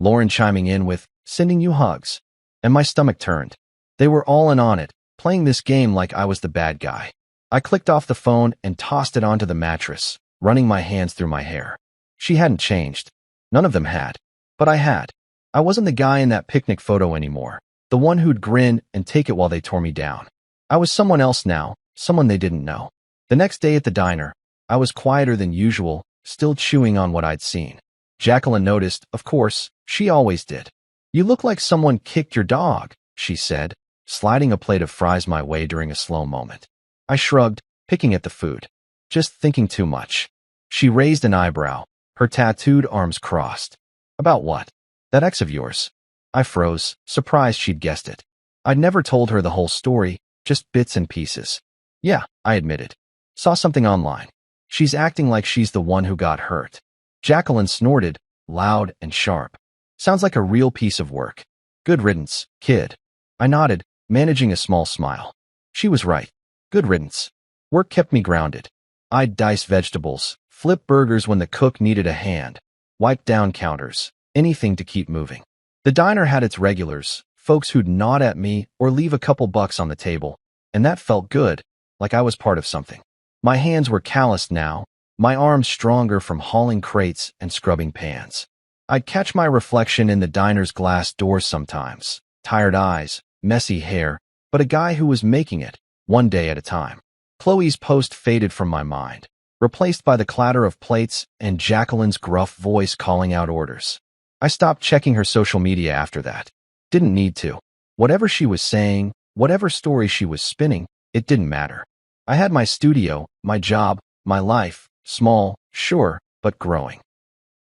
Lauren chiming in with, "Sending you hugs." And my stomach turned. They were all in on it, playing this game like I was the bad guy. I clicked off the phone and tossed it onto the mattress, running my hands through my hair. She hadn't changed. None of them had. But I had. I wasn't the guy in that picnic photo anymore, the one who'd grin and take it while they tore me down. I was someone else now, someone they didn't know. The next day at the diner, I was quieter than usual, still chewing on what I'd seen. Jacqueline noticed, of course, she always did. "You look like someone kicked your dog," she said, sliding a plate of fries my way during a slow moment. I shrugged, picking at the food. Just thinking too much. She raised an eyebrow, her tattooed arms crossed. "About what?" "That ex of yours." I froze, surprised she'd guessed it. I'd never told her the whole story, just bits and pieces. "Yeah," I admitted. "Saw something online. She's acting like she's the one who got hurt." Jacqueline snorted, loud and sharp. "Sounds like a real piece of work. Good riddance, kid." I nodded, managing a small smile. She was right. Good riddance. Work kept me grounded. I'd dice vegetables, flip burgers when the cook needed a hand, wipe down counters, anything to keep moving. The diner had its regulars, folks who'd nod at me or leave a couple bucks on the table, and that felt good, like I was part of something. My hands were calloused now, my arms stronger from hauling crates and scrubbing pans. I'd catch my reflection in the diner's glass doors sometimes, tired eyes, messy hair, but a guy who was making it, one day at a time. Chloe's post faded from my mind. replaced by the clatter of plates and Jacqueline's gruff voice calling out orders. I stopped checking her social media after that. Didn't need to. Whatever she was saying, whatever story she was spinning, it didn't matter. I had my studio, my job, my life, small, sure, but growing.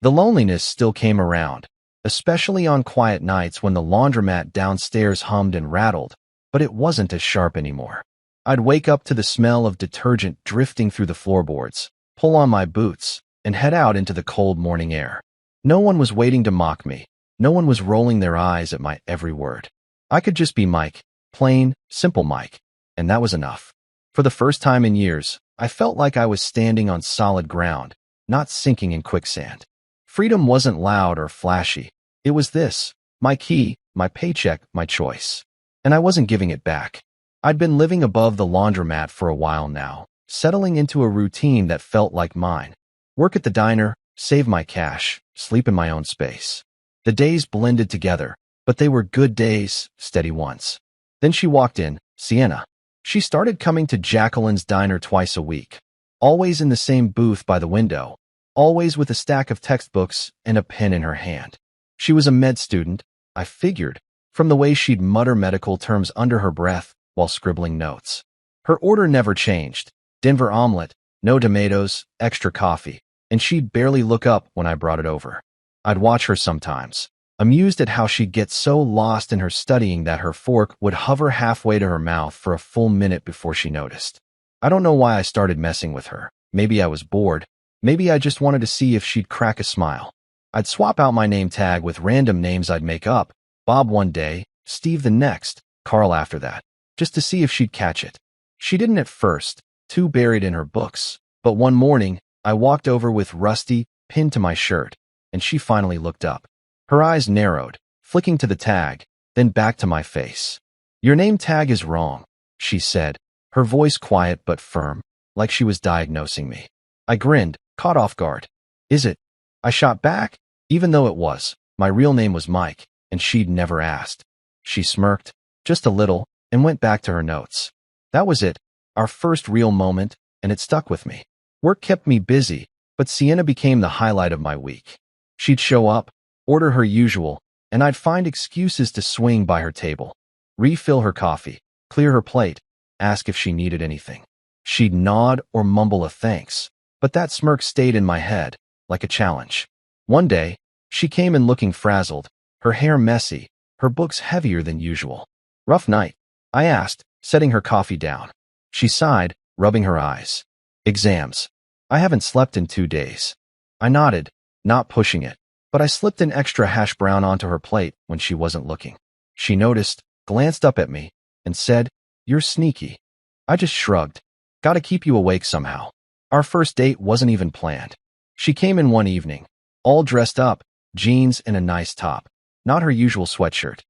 The loneliness still came around, especially on quiet nights when the laundromat downstairs hummed and rattled, but it wasn't as sharp anymore. I'd wake up to the smell of detergent drifting through the floorboards, pull on my boots, and head out into the cold morning air. No one was waiting to mock me. No one was rolling their eyes at my every word. I could just be Mike, plain, simple Mike, and that was enough. For the first time in years, I felt like I was standing on solid ground, not sinking in quicksand. Freedom wasn't loud or flashy. It was this, my key, my paycheck, my choice. And I wasn't giving it back. I'd been living above the laundromat for a while now, settling into a routine that felt like mine. Work at the diner, save my cash, sleep in my own space. The days blended together, but they were good days, steady ones. Then she walked in, Sienna. She started coming to Jacqueline's diner twice a week, always in the same booth by the window, always with a stack of textbooks and a pen in her hand. She was a med student, I figured, from the way she'd mutter medical terms under her breath while scribbling notes. Her order never changed. Denver omelet, no tomatoes, extra coffee, and she'd barely look up when I brought it over. I'd watch her sometimes, amused at how she'd get so lost in her studying that her fork would hover halfway to her mouth for a full minute before she noticed. I don't know why I started messing with her. Maybe I was bored. Maybe I just wanted to see if she'd crack a smile. I'd swap out my name tag with random names I'd make up, Bob one day, Steve the next, Carl after that, just to see if she'd catch it. She didn't at first, too buried in her books, but one morning, I walked over with Rusty pinned to my shirt, and she finally looked up. Her eyes narrowed, flicking to the tag, then back to my face. "Your name tag is wrong," she said, her voice quiet but firm, like she was diagnosing me. I grinned, caught off guard. "Is it?" I shot back, even though it was. My real name was Mike, and she'd never asked. She smirked, just a little, and went back to her notes. That was it, our first real moment, and it stuck with me. Work kept me busy, but Sienna became the highlight of my week. She'd show up, order her usual, and I'd find excuses to swing by her table, refill her coffee, clear her plate, ask if she needed anything. She'd nod or mumble a thanks, but that smirk stayed in my head, like a challenge. One day, she came in looking frazzled, her hair messy, her books heavier than usual. "Rough night?" I asked, setting her coffee down. She sighed, rubbing her eyes. "Exams. I haven't slept in 2 days." I nodded, not pushing it, but I slipped an extra hash brown onto her plate when she wasn't looking. She noticed, glanced up at me, and said, "You're sneaky." I just shrugged. "Gotta keep you awake somehow." Our first date wasn't even planned. She came in one evening, all dressed up, jeans and a nice top, not her usual sweatshirt,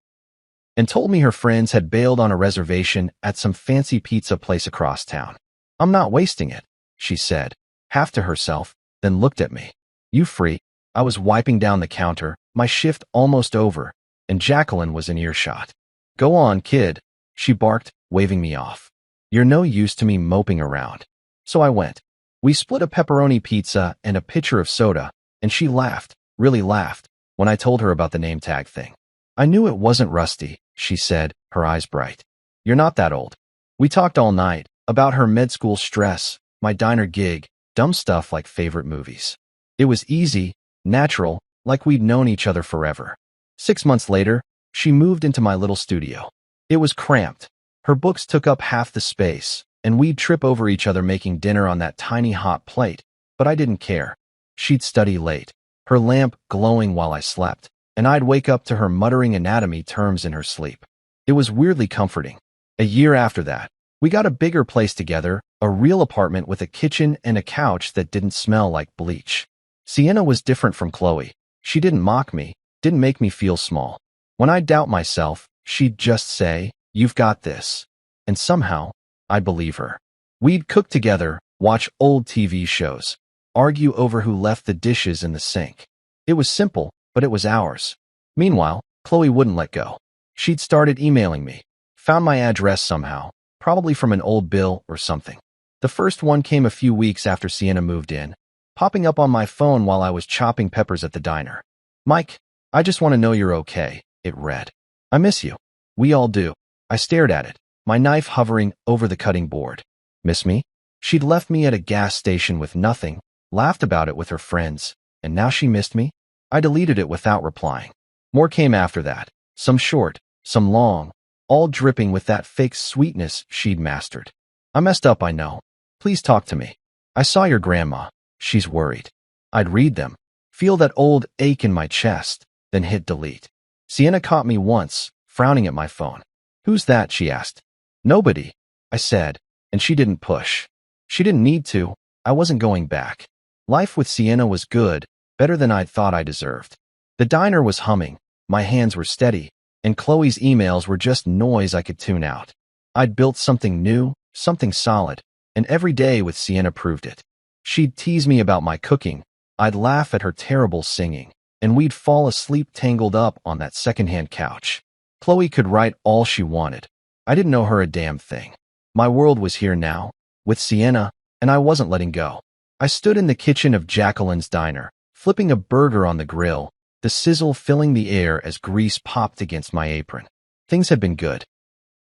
and told me her friends had bailed on a reservation at some fancy pizza place across town. "I'm not wasting it," she said, half to herself, then looked at me. "You free?" I was wiping down the counter, my shift almost over, and Jacqueline was in earshot. "Go on, kid," she barked, waving me off. "You're no use to me moping around." So I went. We split a pepperoni pizza and a pitcher of soda, and she laughed, really laughed, when I told her about the name tag thing. "I knew it wasn't Rusty," she said, her eyes bright. "You're not that old." We talked all night, about her med school stress, my diner gig, dumb stuff like favorite movies. It was easy, natural, like we'd known each other forever. 6 months later, she moved into my little studio. It was cramped. Her books took up half the space, and we'd trip over each other making dinner on that tiny hot plate, but I didn't care. She'd study late, her lamp glowing while I slept, and I'd wake up to her muttering anatomy terms in her sleep. It was weirdly comforting. A year after that, we got a bigger place together, a real apartment with a kitchen and a couch that didn't smell like bleach. Sienna was different from Chloe. She didn't mock me, didn't make me feel small. When I'd doubt myself, she'd just say, "You've got this." And somehow, I'd believe her. We'd cook together, watch old TV shows, argue over who left the dishes in the sink. It was simple, but it was ours. Meanwhile, Chloe wouldn't let go. She'd started emailing me, found my address somehow, probably from an old bill or something. The first one came a few weeks after Sienna moved in, popping up on my phone while I was chopping peppers at the diner. "Mike, I just want to know you're okay," it read. "I miss you." "We all do." I stared at it, my knife hovering over the cutting board. Miss me? She'd left me at a gas station with nothing, laughed about it with her friends, and now she missed me? I deleted it without replying. More came after that, some short, some long, all dripping with that fake sweetness she'd mastered. "I messed up, I know. Please talk to me. I saw your grandma. She's worried." I'd read them, feel that old ache in my chest, then hit delete. Sienna caught me once, frowning at my phone. "Who's that?" she asked. "Nobody," I said, and she didn't push. She didn't need to. I wasn't going back. Life with Sienna was good, better than I'd thought I deserved. The diner was humming, my hands were steady, and Chloe's emails were just noise I could tune out. I'd built something new, something solid, and every day with Sienna proved it. She'd tease me about my cooking, I'd laugh at her terrible singing, and we'd fall asleep tangled up on that secondhand couch. Chloe could write all she wanted. I didn't know her a damn thing. My world was here now, with Sienna, and I wasn't letting go. I stood in the kitchen of Jacqueline's diner, flipping a burger on the grill, the sizzle filling the air as grease popped against my apron. Things had been good.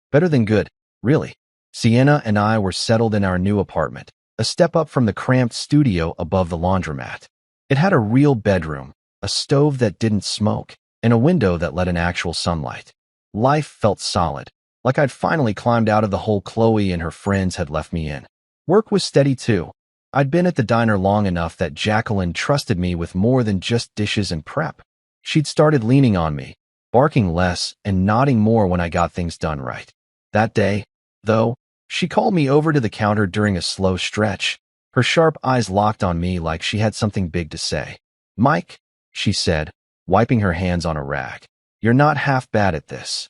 Better than good, really. Sienna and I were settled in our new apartment, a step up from the cramped studio above the laundromat. It had a real bedroom, a stove that didn't smoke, and a window that let in actual sunlight. Life felt solid, like I'd finally climbed out of the hole Chloe and her friends had left me in. Work was steady too. I'd been at the diner long enough that Jacqueline trusted me with more than just dishes and prep. She'd started leaning on me, barking less and nodding more when I got things done right. That day, though, she called me over to the counter during a slow stretch, her sharp eyes locked on me like she had something big to say. "Mike," she said, wiping her hands on a rag, "you're not half bad at this."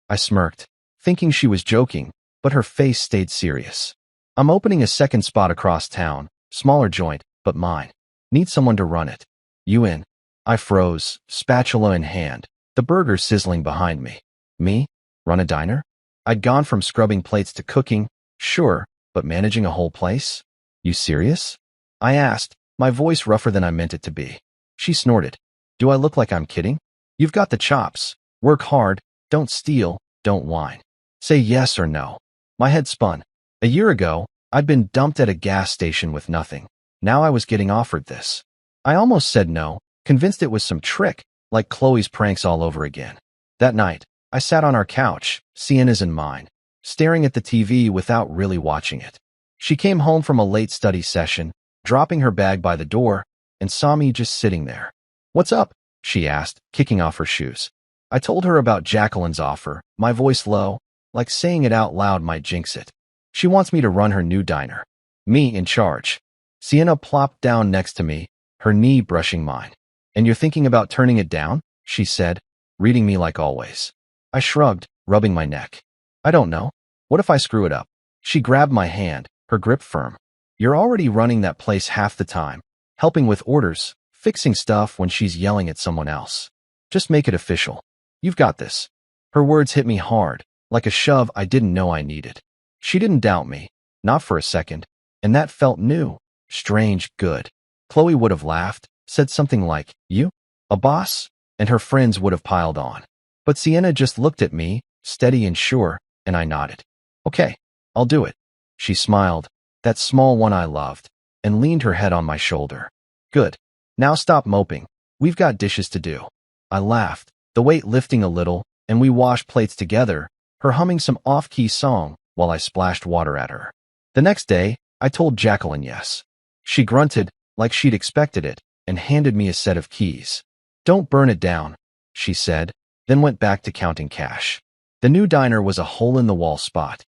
I smirked, thinking she was joking, but her face stayed serious. "I'm opening a second spot across town, smaller joint, but mine. Need someone to run it. You in?" I froze, spatula in hand, the burger sizzling behind me. Me? Run a diner? I'd gone from scrubbing plates to cooking, sure, but managing a whole place? "You serious?" I asked, my voice rougher than I meant it to be. She snorted. "Do I look like I'm kidding? You've got the chops. Work hard, don't steal, don't whine. Say yes or no." My head spun. A year ago, I'd been dumped at a gas station with nothing. Now I was getting offered this. I almost said no, convinced it was some trick, like Chloe's pranks all over again. That night, I sat on our couch, Sienna's and mine, staring at the TV without really watching it. She came home from a late study session, dropping her bag by the door, and saw me just sitting there. "What's up?" she asked, kicking off her shoes. I told her about Jacqueline's offer, my voice low, like saying it out loud might jinx it. "She wants me to run her new diner. Me in charge." Sienna plopped down next to me, her knee brushing mine. "And you're thinking about turning it down?" she said, reading me like always. I shrugged, rubbing my neck. "I don't know. What if I screw it up?" She grabbed my hand, her grip firm. "You're already running that place half the time, helping with orders, fixing stuff when she's yelling at someone else. Just make it official. You've got this." Her words hit me hard, like a shove I didn't know I needed. She didn't doubt me, not for a second, and that felt new, strange, good. Chloe would have laughed, said something like, "You? A boss?" and her friends would have piled on. But Sienna just looked at me, steady and sure, and I nodded. "Okay, I'll do it." She smiled, that small one I loved, and leaned her head on my shoulder. "Good. Now stop moping. We've got dishes to do." I laughed, the weight lifting a little, and we washed plates together, her humming some off-key song while I splashed water at her. The next day, I told Jacqueline yes. She grunted, like she'd expected it, and handed me a set of keys. "Don't burn it down," she said, then went back to counting cash. The new diner was a hole-in-the-wall spot.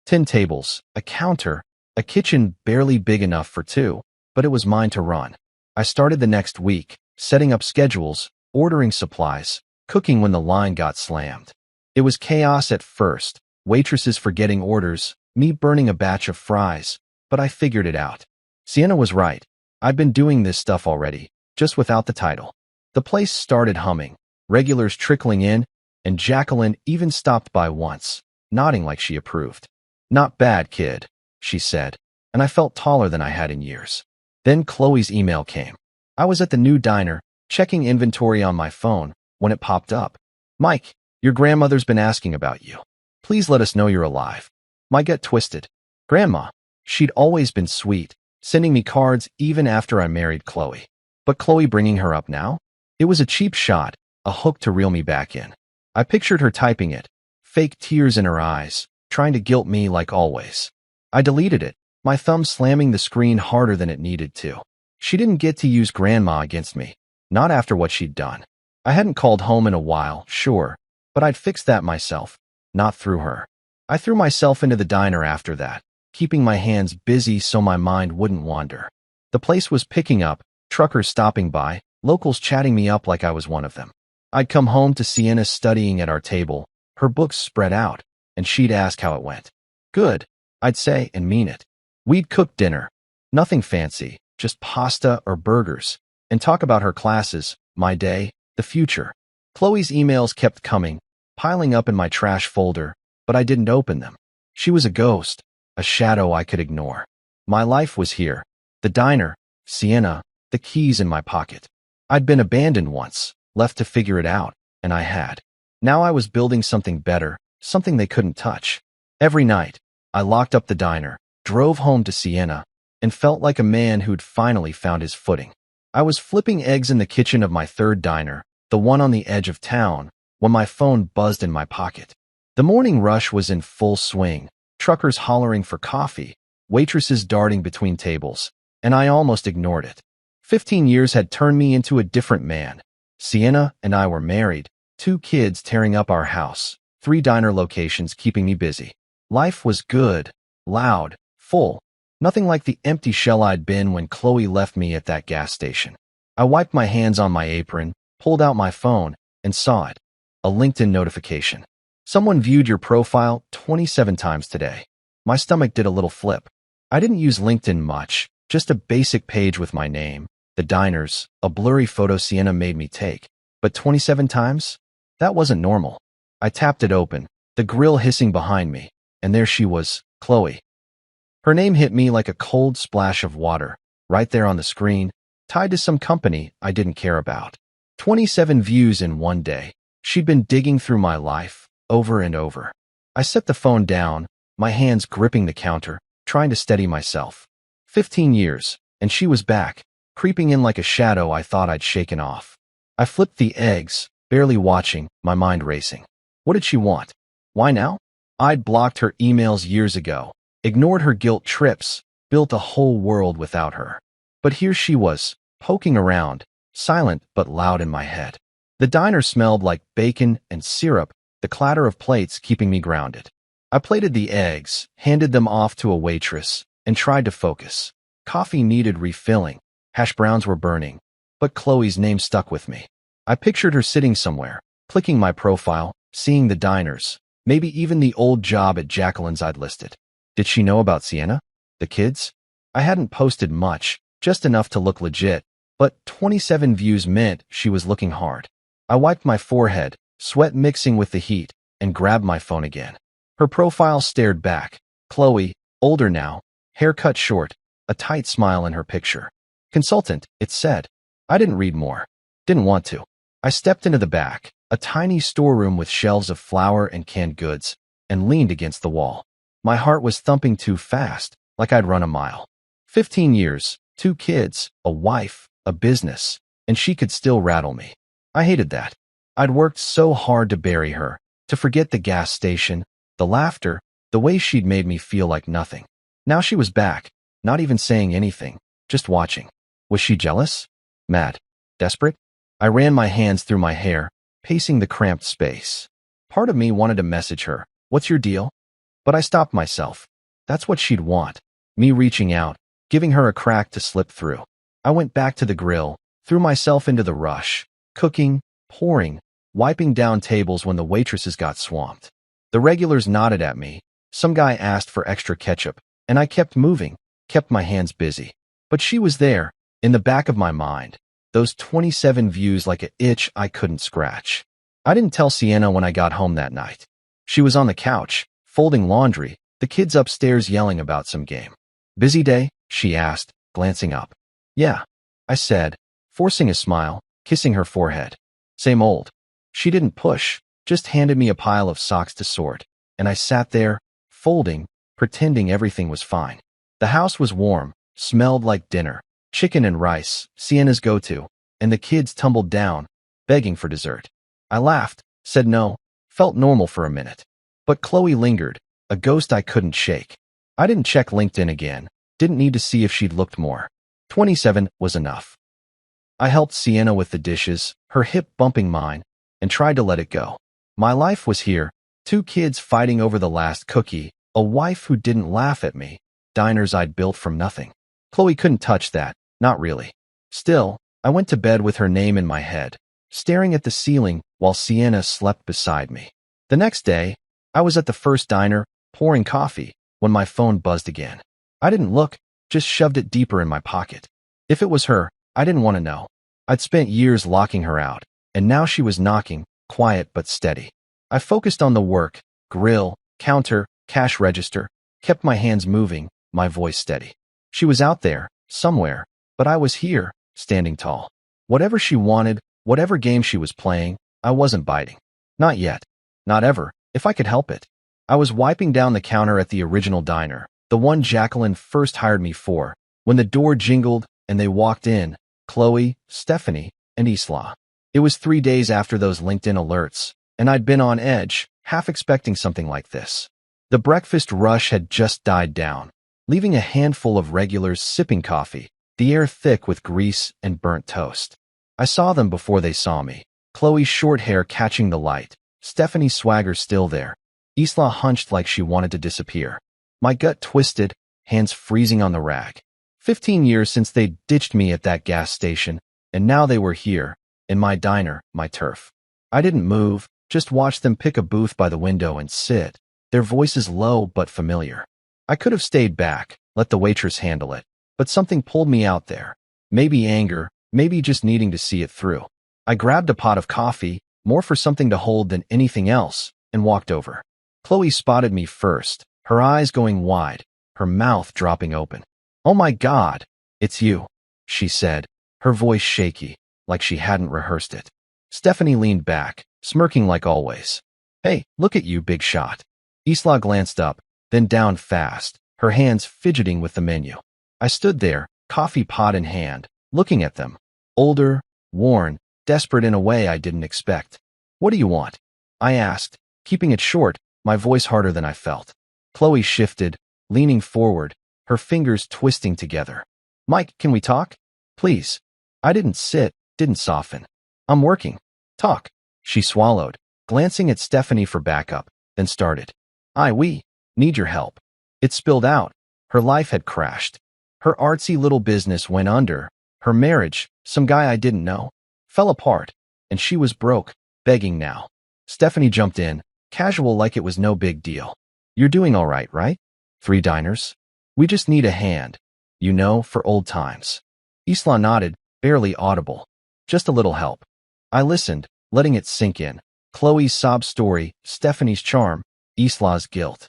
10 tables, a counter, a kitchen barely big enough for two, but it was mine to run. I started the next week, setting up schedules, ordering supplies, cooking when the line got slammed. It was chaos at first, waitresses forgetting orders, me burning a batch of fries, but I figured it out. Sienna was right. I'd been doing this stuff already, just without the title. The place started humming, regulars trickling in, and Jacqueline even stopped by once, nodding like she approved. "Not bad, kid," she said, and I felt taller than I had in years. Then Chloe's email came. I was at the new diner, checking inventory on my phone, when it popped up. Mike, your grandmother's been asking about you. Please let us know you're alive. My gut twisted. Grandma. She'd always been sweet, sending me cards even after I married Chloe. But Chloe bringing her up now? It was a cheap shot, a hook to reel me back in. I pictured her typing it, fake tears in her eyes, trying to guilt me like always. I deleted it, my thumb slamming the screen harder than it needed to. She didn't get to use Grandma against me, not after what she'd done. I hadn't called home in a while, sure, but I'd fixed that myself, not through her. I threw myself into the diner after that, keeping my hands busy so my mind wouldn't wander. The place was picking up, truckers stopping by, locals chatting me up like I was one of them. I'd come home to Sienna studying at our table, her books spread out, and she'd ask how it went. Good, I'd say and mean it. We'd cook dinner. Nothing fancy, just pasta or burgers, and talk about her classes, my day, the future. Chloe's emails kept coming, piling up in my trash folder, but I didn't open them. She was a ghost, a shadow I could ignore. My life was here. The diner, Sienna, the keys in my pocket. I'd been abandoned once, left to figure it out, and I had. Now I was building something better, something they couldn't touch. Every night, I locked up the diner, drove home to Sienna, and felt like a man who'd finally found his footing. I was flipping eggs in the kitchen of my third diner, the one on the edge of town, when my phone buzzed in my pocket. The morning rush was in full swing, truckers hollering for coffee, waitresses darting between tables, and I almost ignored it. 15 years had turned me into a different man. Sienna and I were married, 2 kids tearing up our house, 3 diner locations keeping me busy. Life was good, loud, full, nothing like the empty shell I'd been when Chloe left me at that gas station. I wiped my hands on my apron, pulled out my phone, and saw it. A LinkedIn notification. Someone viewed your profile 27 times today. My stomach did a little flip. I didn't use LinkedIn much, just a basic page with my name, the diners, a blurry photo Sienna made me take. But 27 times? That wasn't normal. I tapped it open, the grill hissing behind me, and there she was, Chloe. Her name hit me like a cold splash of water, right there on the screen, tied to some company I didn't care about. 27 views in one day. She'd been digging through my life, over and over. I set the phone down, my hands gripping the counter, trying to steady myself. 15 years, and she was back, creeping in like a shadow I thought I'd shaken off. I flipped the eggs, barely watching, my mind racing. What did she want? Why now? I'd blocked her emails years ago, ignored her guilt trips, built a whole world without her. But here she was, poking around, silent but loud in my head. The diner smelled like bacon and syrup, the clatter of plates keeping me grounded. I plated the eggs, handed them off to a waitress, and tried to focus. Coffee needed refilling, hash browns were burning, but Chloe's name stuck with me. I pictured her sitting somewhere, clicking my profile, seeing the diners, maybe even the old job at Jacqueline's I'd listed. Did she know about Sienna? The kids? I hadn't posted much, just enough to look legit, but 27 views meant she was looking hard. I wiped my forehead, sweat mixing with the heat, and grabbed my phone again. Her profile stared back. Chloe, older now, hair cut short, a tight smile in her picture. Consultant, it said. I didn't read more. Didn't want to. I stepped into the back, a tiny storeroom with shelves of flour and canned goods, and leaned against the wall. My heart was thumping too fast, like I'd run a mile. 15 years, 2 kids, a wife, a business, and she could still rattle me. I hated that. I'd worked so hard to bury her, to forget the gas station, the laughter, the way she'd made me feel like nothing. Now she was back, not even saying anything, just watching. Was she jealous? Mad? Desperate? I ran my hands through my hair, pacing the cramped space. Part of me wanted to message her, "What's your deal?" But I stopped myself. That's what she'd want. Me reaching out, giving her a crack to slip through. I went back to the grill, threw myself into the rush, cooking, pouring, wiping down tables when the waitresses got swamped. The regulars nodded at me. Some guy asked for extra ketchup, and I kept moving, kept my hands busy. But she was there, in the back of my mind, those 27 views like an itch I couldn't scratch. I didn't tell Sienna when I got home that night. She was on the couch, folding laundry, the kids upstairs yelling about some game. Busy day? She asked, glancing up. Yeah, I said, forcing a smile, kissing her forehead. Same old. She didn't push, just handed me a pile of socks to sort, and I sat there, folding, pretending everything was fine. The house was warm, smelled like dinner, chicken and rice, Sienna's go-to, and the kids tumbled down, begging for dessert. I laughed, said no, felt normal for a minute. But Chloe lingered, a ghost I couldn't shake. I didn't check LinkedIn again, didn't need to see if she'd looked more. 27 was enough. I helped Sienna with the dishes, her hip bumping mine, and tried to let it go. My life was here, 2 kids fighting over the last cookie, a wife who didn't laugh at me, diners I'd built from nothing. Chloe couldn't touch that, not really. Still, I went to bed with her name in my head, staring at the ceiling while Sienna slept beside me. The next day, I was at the first diner, pouring coffee, when my phone buzzed again. I didn't look, just shoved it deeper in my pocket. If it was her, I didn't want to know. I'd spent years locking her out, and now she was knocking, quiet but steady. I focused on the work, grill, counter, cash register, kept my hands moving, my voice steady. She was out there, somewhere, but I was here, standing tall. Whatever she wanted, whatever game she was playing, I wasn't biting. Not yet. Not ever, if I could help it. I was wiping down the counter at the original diner, the one Jacqueline first hired me for, when the door jingled and they walked in, Chloe, Stephanie, and Isla. It was 3 days after those LinkedIn alerts, and I'd been on edge, half expecting something like this. The breakfast rush had just died down, leaving a handful of regulars sipping coffee, the air thick with grease and burnt toast. I saw them before they saw me. Chloe's short hair catching the light, Stephanie's swagger still there. Isla hunched like she wanted to disappear. My gut twisted, hands freezing on the rag. 15 years since they'd ditched me at that gas station, and now they were here, in my diner, my turf. I didn't move, just watched them pick a booth by the window and sit, their voices low but familiar. I could have stayed back, let the waitress handle it, but something pulled me out there. Maybe anger, maybe just needing to see it through. I grabbed a pot of coffee, more for something to hold than anything else, and walked over. Chloe spotted me first, her eyes going wide, her mouth dropping open. "Oh my God, it's you," she said, her voice shaky, like she hadn't rehearsed it. Stephanie leaned back, smirking like always. "Hey, look at you, big shot." Isla glanced up, then down fast, her hands fidgeting with the menu. I stood there, coffee pot in hand, looking at them. Older, worn, desperate in a way I didn't expect. "What do you want?" I asked, keeping it short, my voice harder than I felt. Chloe shifted, leaning forward, her fingers twisting together. "Mike, can we talk? Please." I didn't sit, didn't soften. "I'm working." "Talk." She swallowed, glancing at Stephanie for backup, then started. We need your help." It spilled out. Her life had crashed. Her artsy little business went under. Her marriage, some guy I didn't know, fell apart, and she was broke, begging now. Stephanie jumped in, casual like it was no big deal. "You're doing all right? 3 diners? We just need a hand, for old times." Isla nodded, barely audible. "Just a little help." I listened, letting it sink in. Chloe's sob story, Stephanie's charm, Isla's guilt.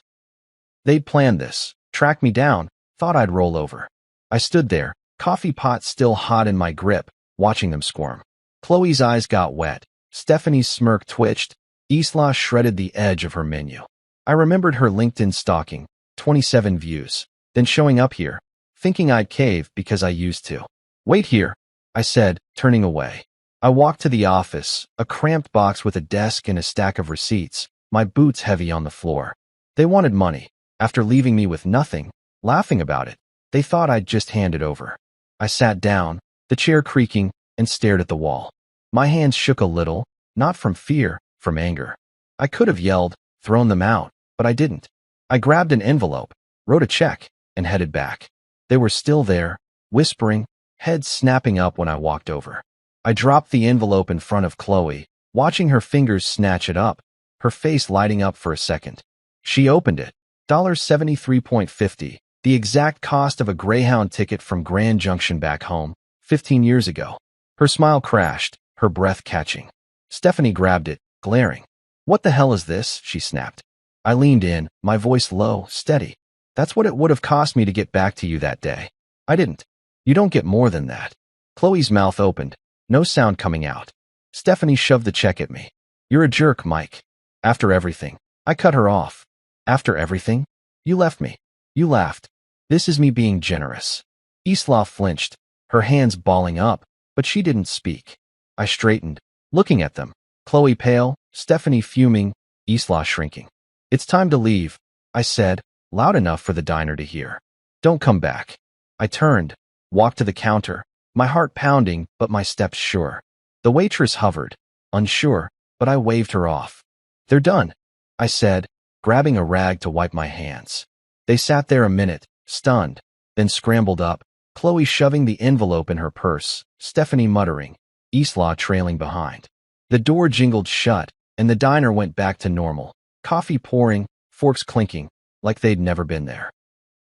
They'd planned this, tracked me down, thought I'd roll over. I stood there, coffee pot still hot in my grip, watching them squirm. Chloe's eyes got wet, Stephanie's smirk twitched, Isla shredded the edge of her menu. I remembered her LinkedIn stalking, 27 views, then showing up here, thinking I'd cave because I used to. "Wait here," I said, turning away. I walked to the office, a cramped box with a desk and a stack of receipts, my boots heavy on the floor. They wanted money. After leaving me with nothing, laughing about it, they thought I'd just hand it over. I sat down, the chair creaking, and stared at the wall. My hands shook a little, not from fear, from anger. I could have yelled, thrown them out, but I didn't. I grabbed an envelope, wrote a check, and headed back. They were still there, whispering, heads snapping up when I walked over. I dropped the envelope in front of Chloe, watching her fingers snatch it up, her face lighting up for a second. She opened it. $73.50, the exact cost of a Greyhound ticket from Grand Junction back home, 15 years ago. Her smile crashed, her breath catching. Stephanie grabbed it, glaring. "What the hell is this?" she snapped. I leaned in, my voice low, steady. That's what it would have cost me to get back to you that day. I didn't. You don't get more than that. Chloe's mouth opened, no sound coming out. Stephanie shoved the check at me. You're a jerk, Mike. After everything. I cut her off. After everything? You left me. You laughed. This is me being generous. Isla flinched, her hands balling up, but she didn't speak. I straightened, looking at them. Chloe pale, Stephanie fuming, Isla shrinking. It's time to leave, I said, loud enough for the diner to hear. Don't come back. I turned, walked to the counter, my heart pounding but my steps sure. The waitress hovered, unsure, but I waved her off. They're done, I said, grabbing a rag to wipe my hands. They sat there a minute, stunned, then scrambled up, Chloe shoving the envelope in her purse, Stephanie muttering, Isla trailing behind. The door jingled shut, and the diner went back to normal, coffee pouring, forks clinking, like they'd never been there.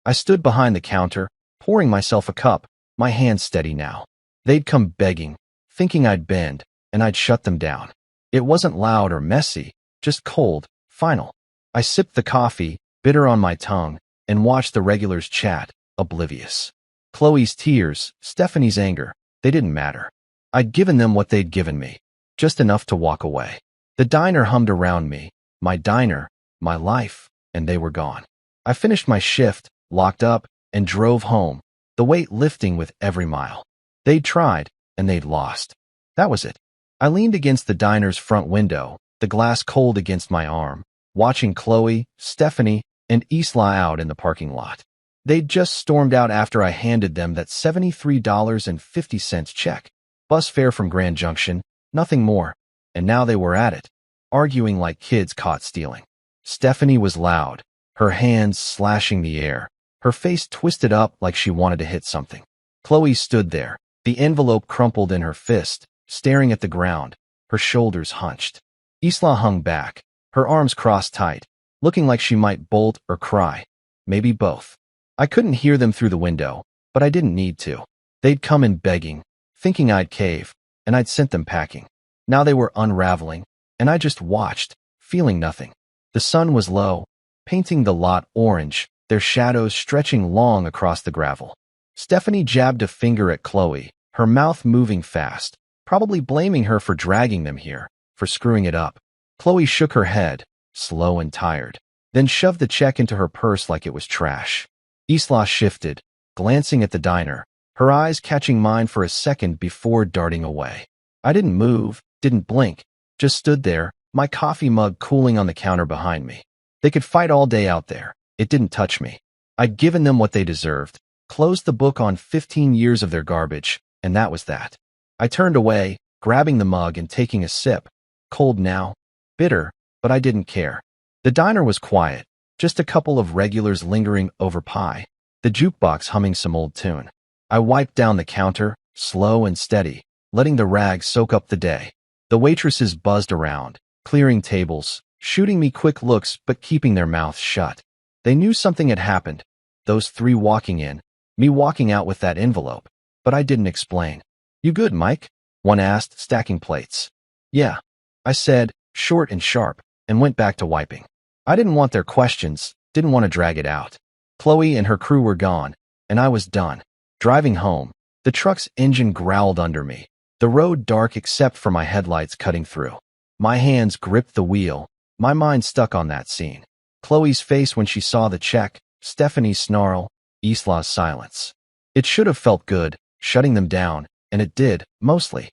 I stood behind the counter, pouring myself a cup, my hands steady now. They'd come begging, thinking I'd bend, and I'd shut them down. It wasn't loud or messy, just cold, final. I sipped the coffee, bitter on my tongue, and watched the regulars chat, oblivious. Chloe's tears, Stephanie's anger, they didn't matter. I'd given them what they'd given me, just enough to walk away. The diner hummed around me, my diner, my life, and they were gone. I finished my shift, locked up, and drove home, the weight lifting with every mile. They'd tried, and they'd lost. That was it. I leaned against the diner's front window, the glass cold against my arm, watching Chloe, Stephanie, and Isla out in the parking lot. They'd just stormed out after I handed them that $73.50 check. Bus fare from Grand Junction, nothing more. And now they were at it, arguing like kids caught stealing. Stephanie was loud, her hands slashing the air, her face twisted up like she wanted to hit something. Chloe stood there, the envelope crumpled in her fist, staring at the ground, her shoulders hunched. Isla hung back, her arms crossed tight, looking like she might bolt or cry. Maybe both. I couldn't hear them through the window, but I didn't need to. They'd come in begging, thinking I'd cave, and I'd sent them packing. Now they were unraveling, and I just watched, feeling nothing. The sun was low, painting the lot orange, their shadows stretching long across the gravel. Stephanie jabbed a finger at Chloe, her mouth moving fast, probably blaming her for dragging them here, for screwing it up. Chloe shook her head, slow and tired, then shoved the check into her purse like it was trash. Isla shifted, glancing at the diner, her eyes catching mine for a second before darting away. I didn't move, didn't blink, just stood there, my coffee mug cooling on the counter behind me. They could fight all day out there. It didn't touch me. I'd given them what they deserved, closed the book on 15 years of their garbage, and that was that. I turned away, grabbing the mug and taking a sip. Cold now, bitter, but I didn't care. The diner was quiet, just a couple of regulars lingering over pie, the jukebox humming some old tune. I wiped down the counter, slow and steady, letting the rag soak up the day. The waitresses buzzed around, clearing tables, shooting me quick looks but keeping their mouths shut. They knew something had happened, those three walking in, me walking out with that envelope, but I didn't explain. You good, Mike? One asked, stacking plates. Yeah, I said, short and sharp, and went back to wiping. I didn't want their questions, didn't want to drag it out. Chloe and her crew were gone, and I was done. Driving home, the truck's engine growled under me, the road dark except for my headlights cutting through. My hands gripped the wheel, my mind stuck on that scene. Chloe's face when she saw the check, Stephanie's snarl, Isla's silence. It should have felt good, shutting them down, and it did, mostly.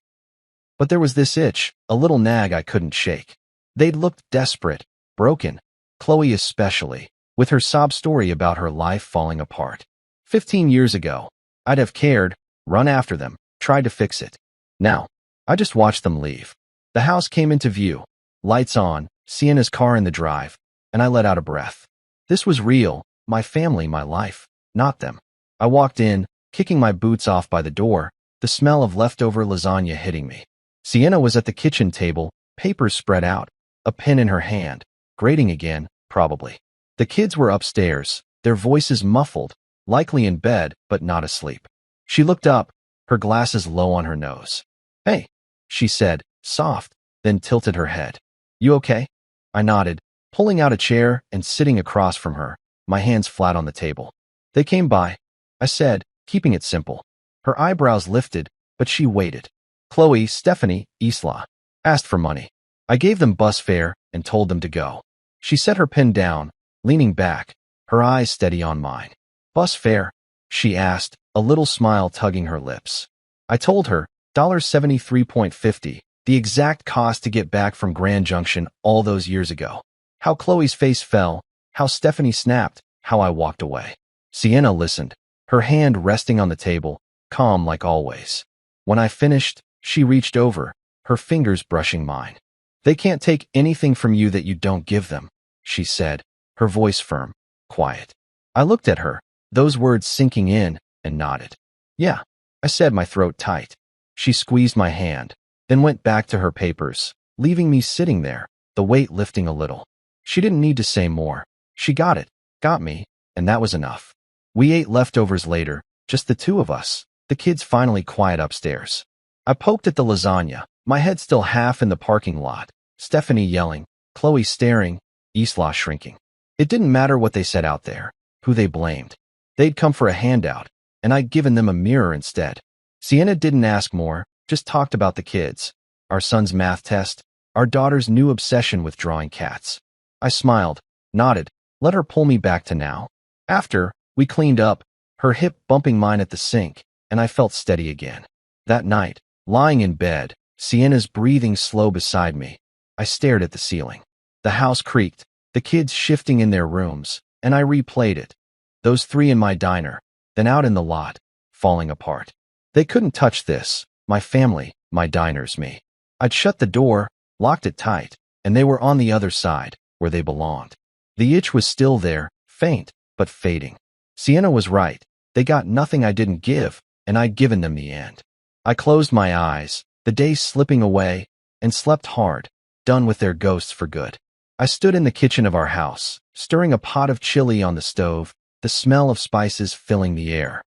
But there was this itch, a little nag I couldn't shake. They'd looked desperate, broken, Chloe especially, with her sob story about her life falling apart. 15 years ago, I'd have cared, run after them, tried to fix it. Now, I just watched them leave. The house came into view, lights on, Sienna's car in the drive, and I let out a breath. This was real, my family, my life, not them. I walked in, kicking my boots off by the door, the smell of leftover lasagna hitting me. Sienna was at the kitchen table, papers spread out, a pen in her hand, grating again, probably. The kids were upstairs, their voices muffled, likely in bed but not asleep. She looked up, her glasses low on her nose. Hey, she said, soft, then tilted her head. You okay? I nodded, pulling out a chair and sitting across from her, my hands flat on the table. They came by, I said, keeping it simple. Her eyebrows lifted, but she waited. Chloe, Stephanie, Isla asked for money. I gave them bus fare and told them to go. She set her pen down, leaning back, her eyes steady on mine. Bus fare? She asked, a little smile tugging her lips. I told her, $73.50, the exact cost to get back from Grand Junction all those years ago. How Chloe's face fell, how Stephanie snapped, how I walked away. Sienna listened, her hand resting on the table, calm like always. When I finished, she reached over, her fingers brushing mine. They can't take anything from you that you don't give them, she said, her voice firm, quiet. I looked at her, those words sinking in, and nodded. Yeah, I said, my throat tight. She squeezed my hand, then went back to her papers, leaving me sitting there, the weight lifting a little. She didn't need to say more. She got it, got me, and that was enough. We ate leftovers later, just the two of us, the kids finally quiet upstairs. I poked at the lasagna, my head still half in the parking lot, Stephanie yelling, Chloe staring, Isla shrinking. It didn't matter what they said out there, who they blamed. They'd come for a handout, and I'd given them a mirror instead. Sienna didn't ask more, just talked about the kids, our son's math test, our daughter's new obsession with drawing cats. I smiled, nodded, let her pull me back to now. After, we cleaned up, her hip bumping mine at the sink, and I felt steady again. That night, lying in bed, Sienna's breathing slow beside me, I stared at the ceiling. The house creaked, the kids shifting in their rooms, and I replayed it. Those three in my diner, then out in the lot, falling apart. They couldn't touch this, my family, my diners, me. I'd shut the door, locked it tight, and they were on the other side, where they belonged. The itch was still there, faint, but fading. Sienna was right. They got nothing I didn't give, and I'd given them the end. I closed my eyes, the days slipping away, and slept hard, done with their ghosts for good. I stood in the kitchen of our house, stirring a pot of chili on the stove, the smell of spices filling the air.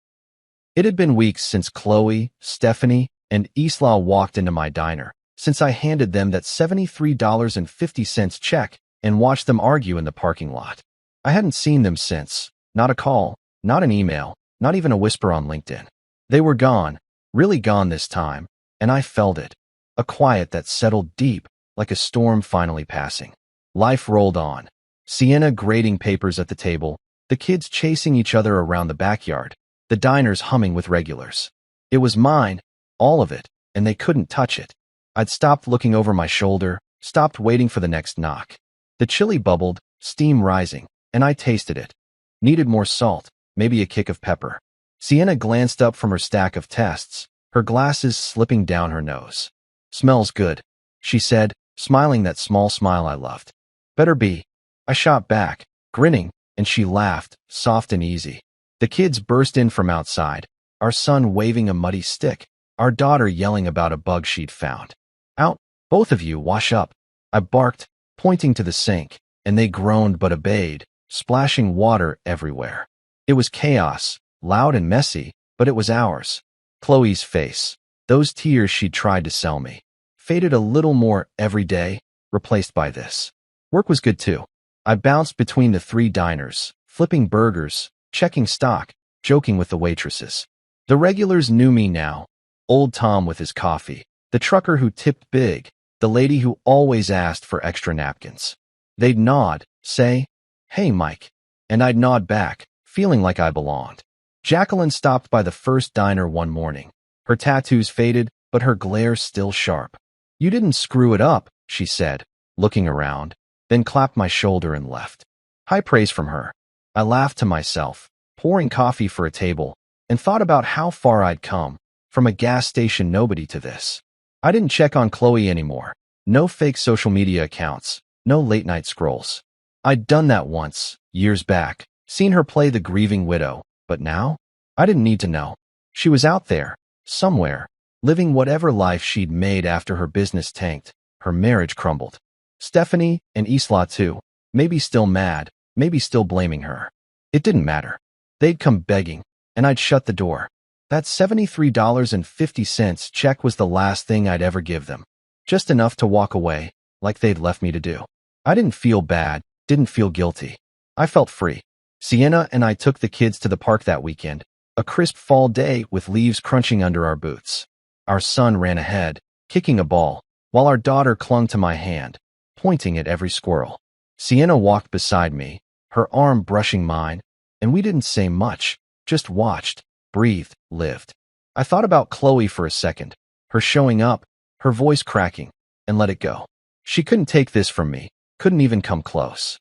It had been weeks since Chloe, Stephanie, and Isla walked into my diner, since I handed them that $73.50 check and watched them argue in the parking lot. I hadn't seen them since, not a call, not an email, not even a whisper on LinkedIn. They were gone, really gone this time, and I felt it. A quiet that settled deep, like a storm finally passing. Life rolled on. Sienna grading papers at the table, the kids chasing each other around the backyard, the diners humming with regulars. It was mine, all of it, and they couldn't touch it. I'd stopped looking over my shoulder, stopped waiting for the next knock. The chili bubbled, steam rising, and I tasted it. Needed more salt, maybe a kick of pepper. Sienna glanced up from her stack of tests, her glasses slipping down her nose. Smells good, she said, smiling that small smile I loved. Better be. I shot back, grinning, and she laughed, soft and easy. The kids burst in from outside, our son waving a muddy stick, our daughter yelling about a bug she'd found. Out, both of you, wash up. I barked, pointing to the sink, and they groaned but obeyed, splashing water everywhere. It was chaos, loud and messy, but it was ours. Chloe's face, those tears she'd tried to sell me, faded a little more every day, replaced by this. Work was good too. I bounced between the three diners, flipping burgers, checking stock, joking with the waitresses. The regulars knew me now. Old Tom with his coffee, the trucker who tipped big, the lady who always asked for extra napkins. They'd nod, say, "Hey, Mike," and I'd nod back, feeling like I belonged. Jacqueline stopped by the first diner one morning. Her tattoos faded, but her glare still sharp. "You didn't screw it up," she said, looking around, then clapped my shoulder and left. High praise from her. I laughed to myself, pouring coffee for a table, and thought about how far I'd come, from a gas station nobody to this. I didn't check on Chloe anymore. No fake social media accounts, no late-night scrolls. I'd done that once, years back, seen her play the grieving widow, but now? I didn't need to know. She was out there, somewhere, living whatever life she'd made after her business tanked, her marriage crumbled. Stephanie and Isla too, maybe still mad, maybe still blaming her. It didn't matter. They'd come begging, and I'd shut the door. That $73.50 check was the last thing I'd ever give them. Just enough to walk away, like they'd left me to do. I didn't feel bad, didn't feel guilty. I felt free. Sienna and I took the kids to the park that weekend, a crisp fall day with leaves crunching under our boots. Our son ran ahead, kicking a ball, while our daughter clung to my hand, pointing at every squirrel. Sienna walked beside me, her arm brushing mine, and we didn't say much, just watched, breathed, lived. I thought about Chloe for a second, her showing up, her voice cracking, and let it go. She couldn't take this from me, couldn't even come close.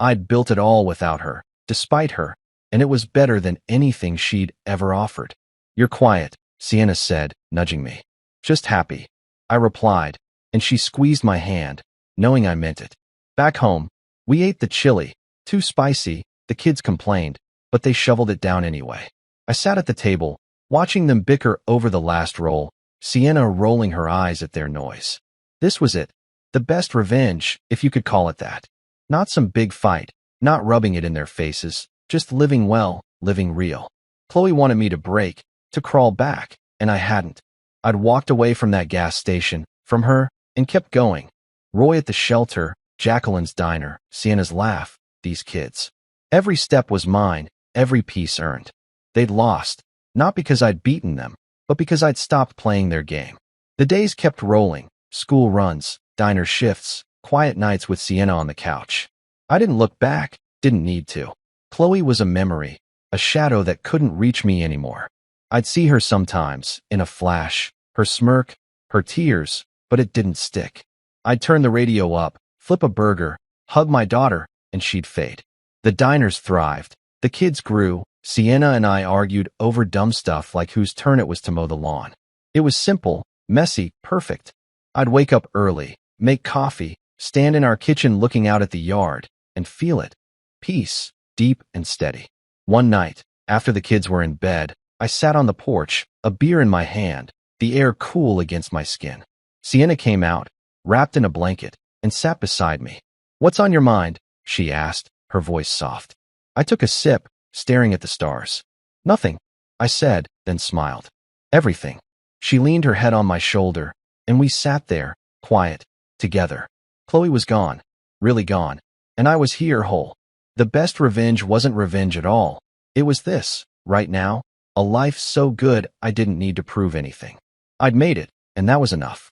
I'd built it all without her, despite her, and it was better than anything she'd ever offered. You're quiet, Sienna said, nudging me. Just happy, I replied, and she squeezed my hand, knowing I meant it. Back home, we ate the chili, too spicy, the kids complained, but they shoveled it down anyway. I sat at the table, watching them bicker over the last roll, Sienna rolling her eyes at their noise. This was it, the best revenge, if you could call it that. Not some big fight, not rubbing it in their faces, just living well, living real. Chloe wanted me to break, to crawl back, and I hadn't. I'd walked away from that gas station, from her, and kept going. Roy at the shelter, Jacqueline's diner, Sienna's laugh, these kids. Every step was mine, every piece earned. They'd lost, not because I'd beaten them, but because I'd stopped playing their game. The days kept rolling, school runs, diner shifts, quiet nights with Sienna on the couch. I didn't look back, didn't need to. Chloe was a memory, a shadow that couldn't reach me anymore. I'd see her sometimes, in a flash, her smirk, her tears, but it didn't stick. I'd turn the radio up, flip a burger, hug my daughter, and she'd fade. The diners thrived, the kids grew, Sienna and I argued over dumb stuff like whose turn it was to mow the lawn. It was simple, messy, perfect. I'd wake up early, make coffee, stand in our kitchen looking out at the yard, and feel it. Peace, deep and steady. One night, after the kids were in bed, I sat on the porch, a beer in my hand, the air cool against my skin. Sienna came out, wrapped in a blanket, and sat beside me. What's on your mind? She asked, her voice soft. I took a sip, staring at the stars. Nothing, I said, then smiled. Everything. She leaned her head on my shoulder, and we sat there, quiet, together. Chloe was gone, really gone, and I was here whole. The best revenge wasn't revenge at all. It was this, right now, a life so good I didn't need to prove anything. I'd made it, and that was enough.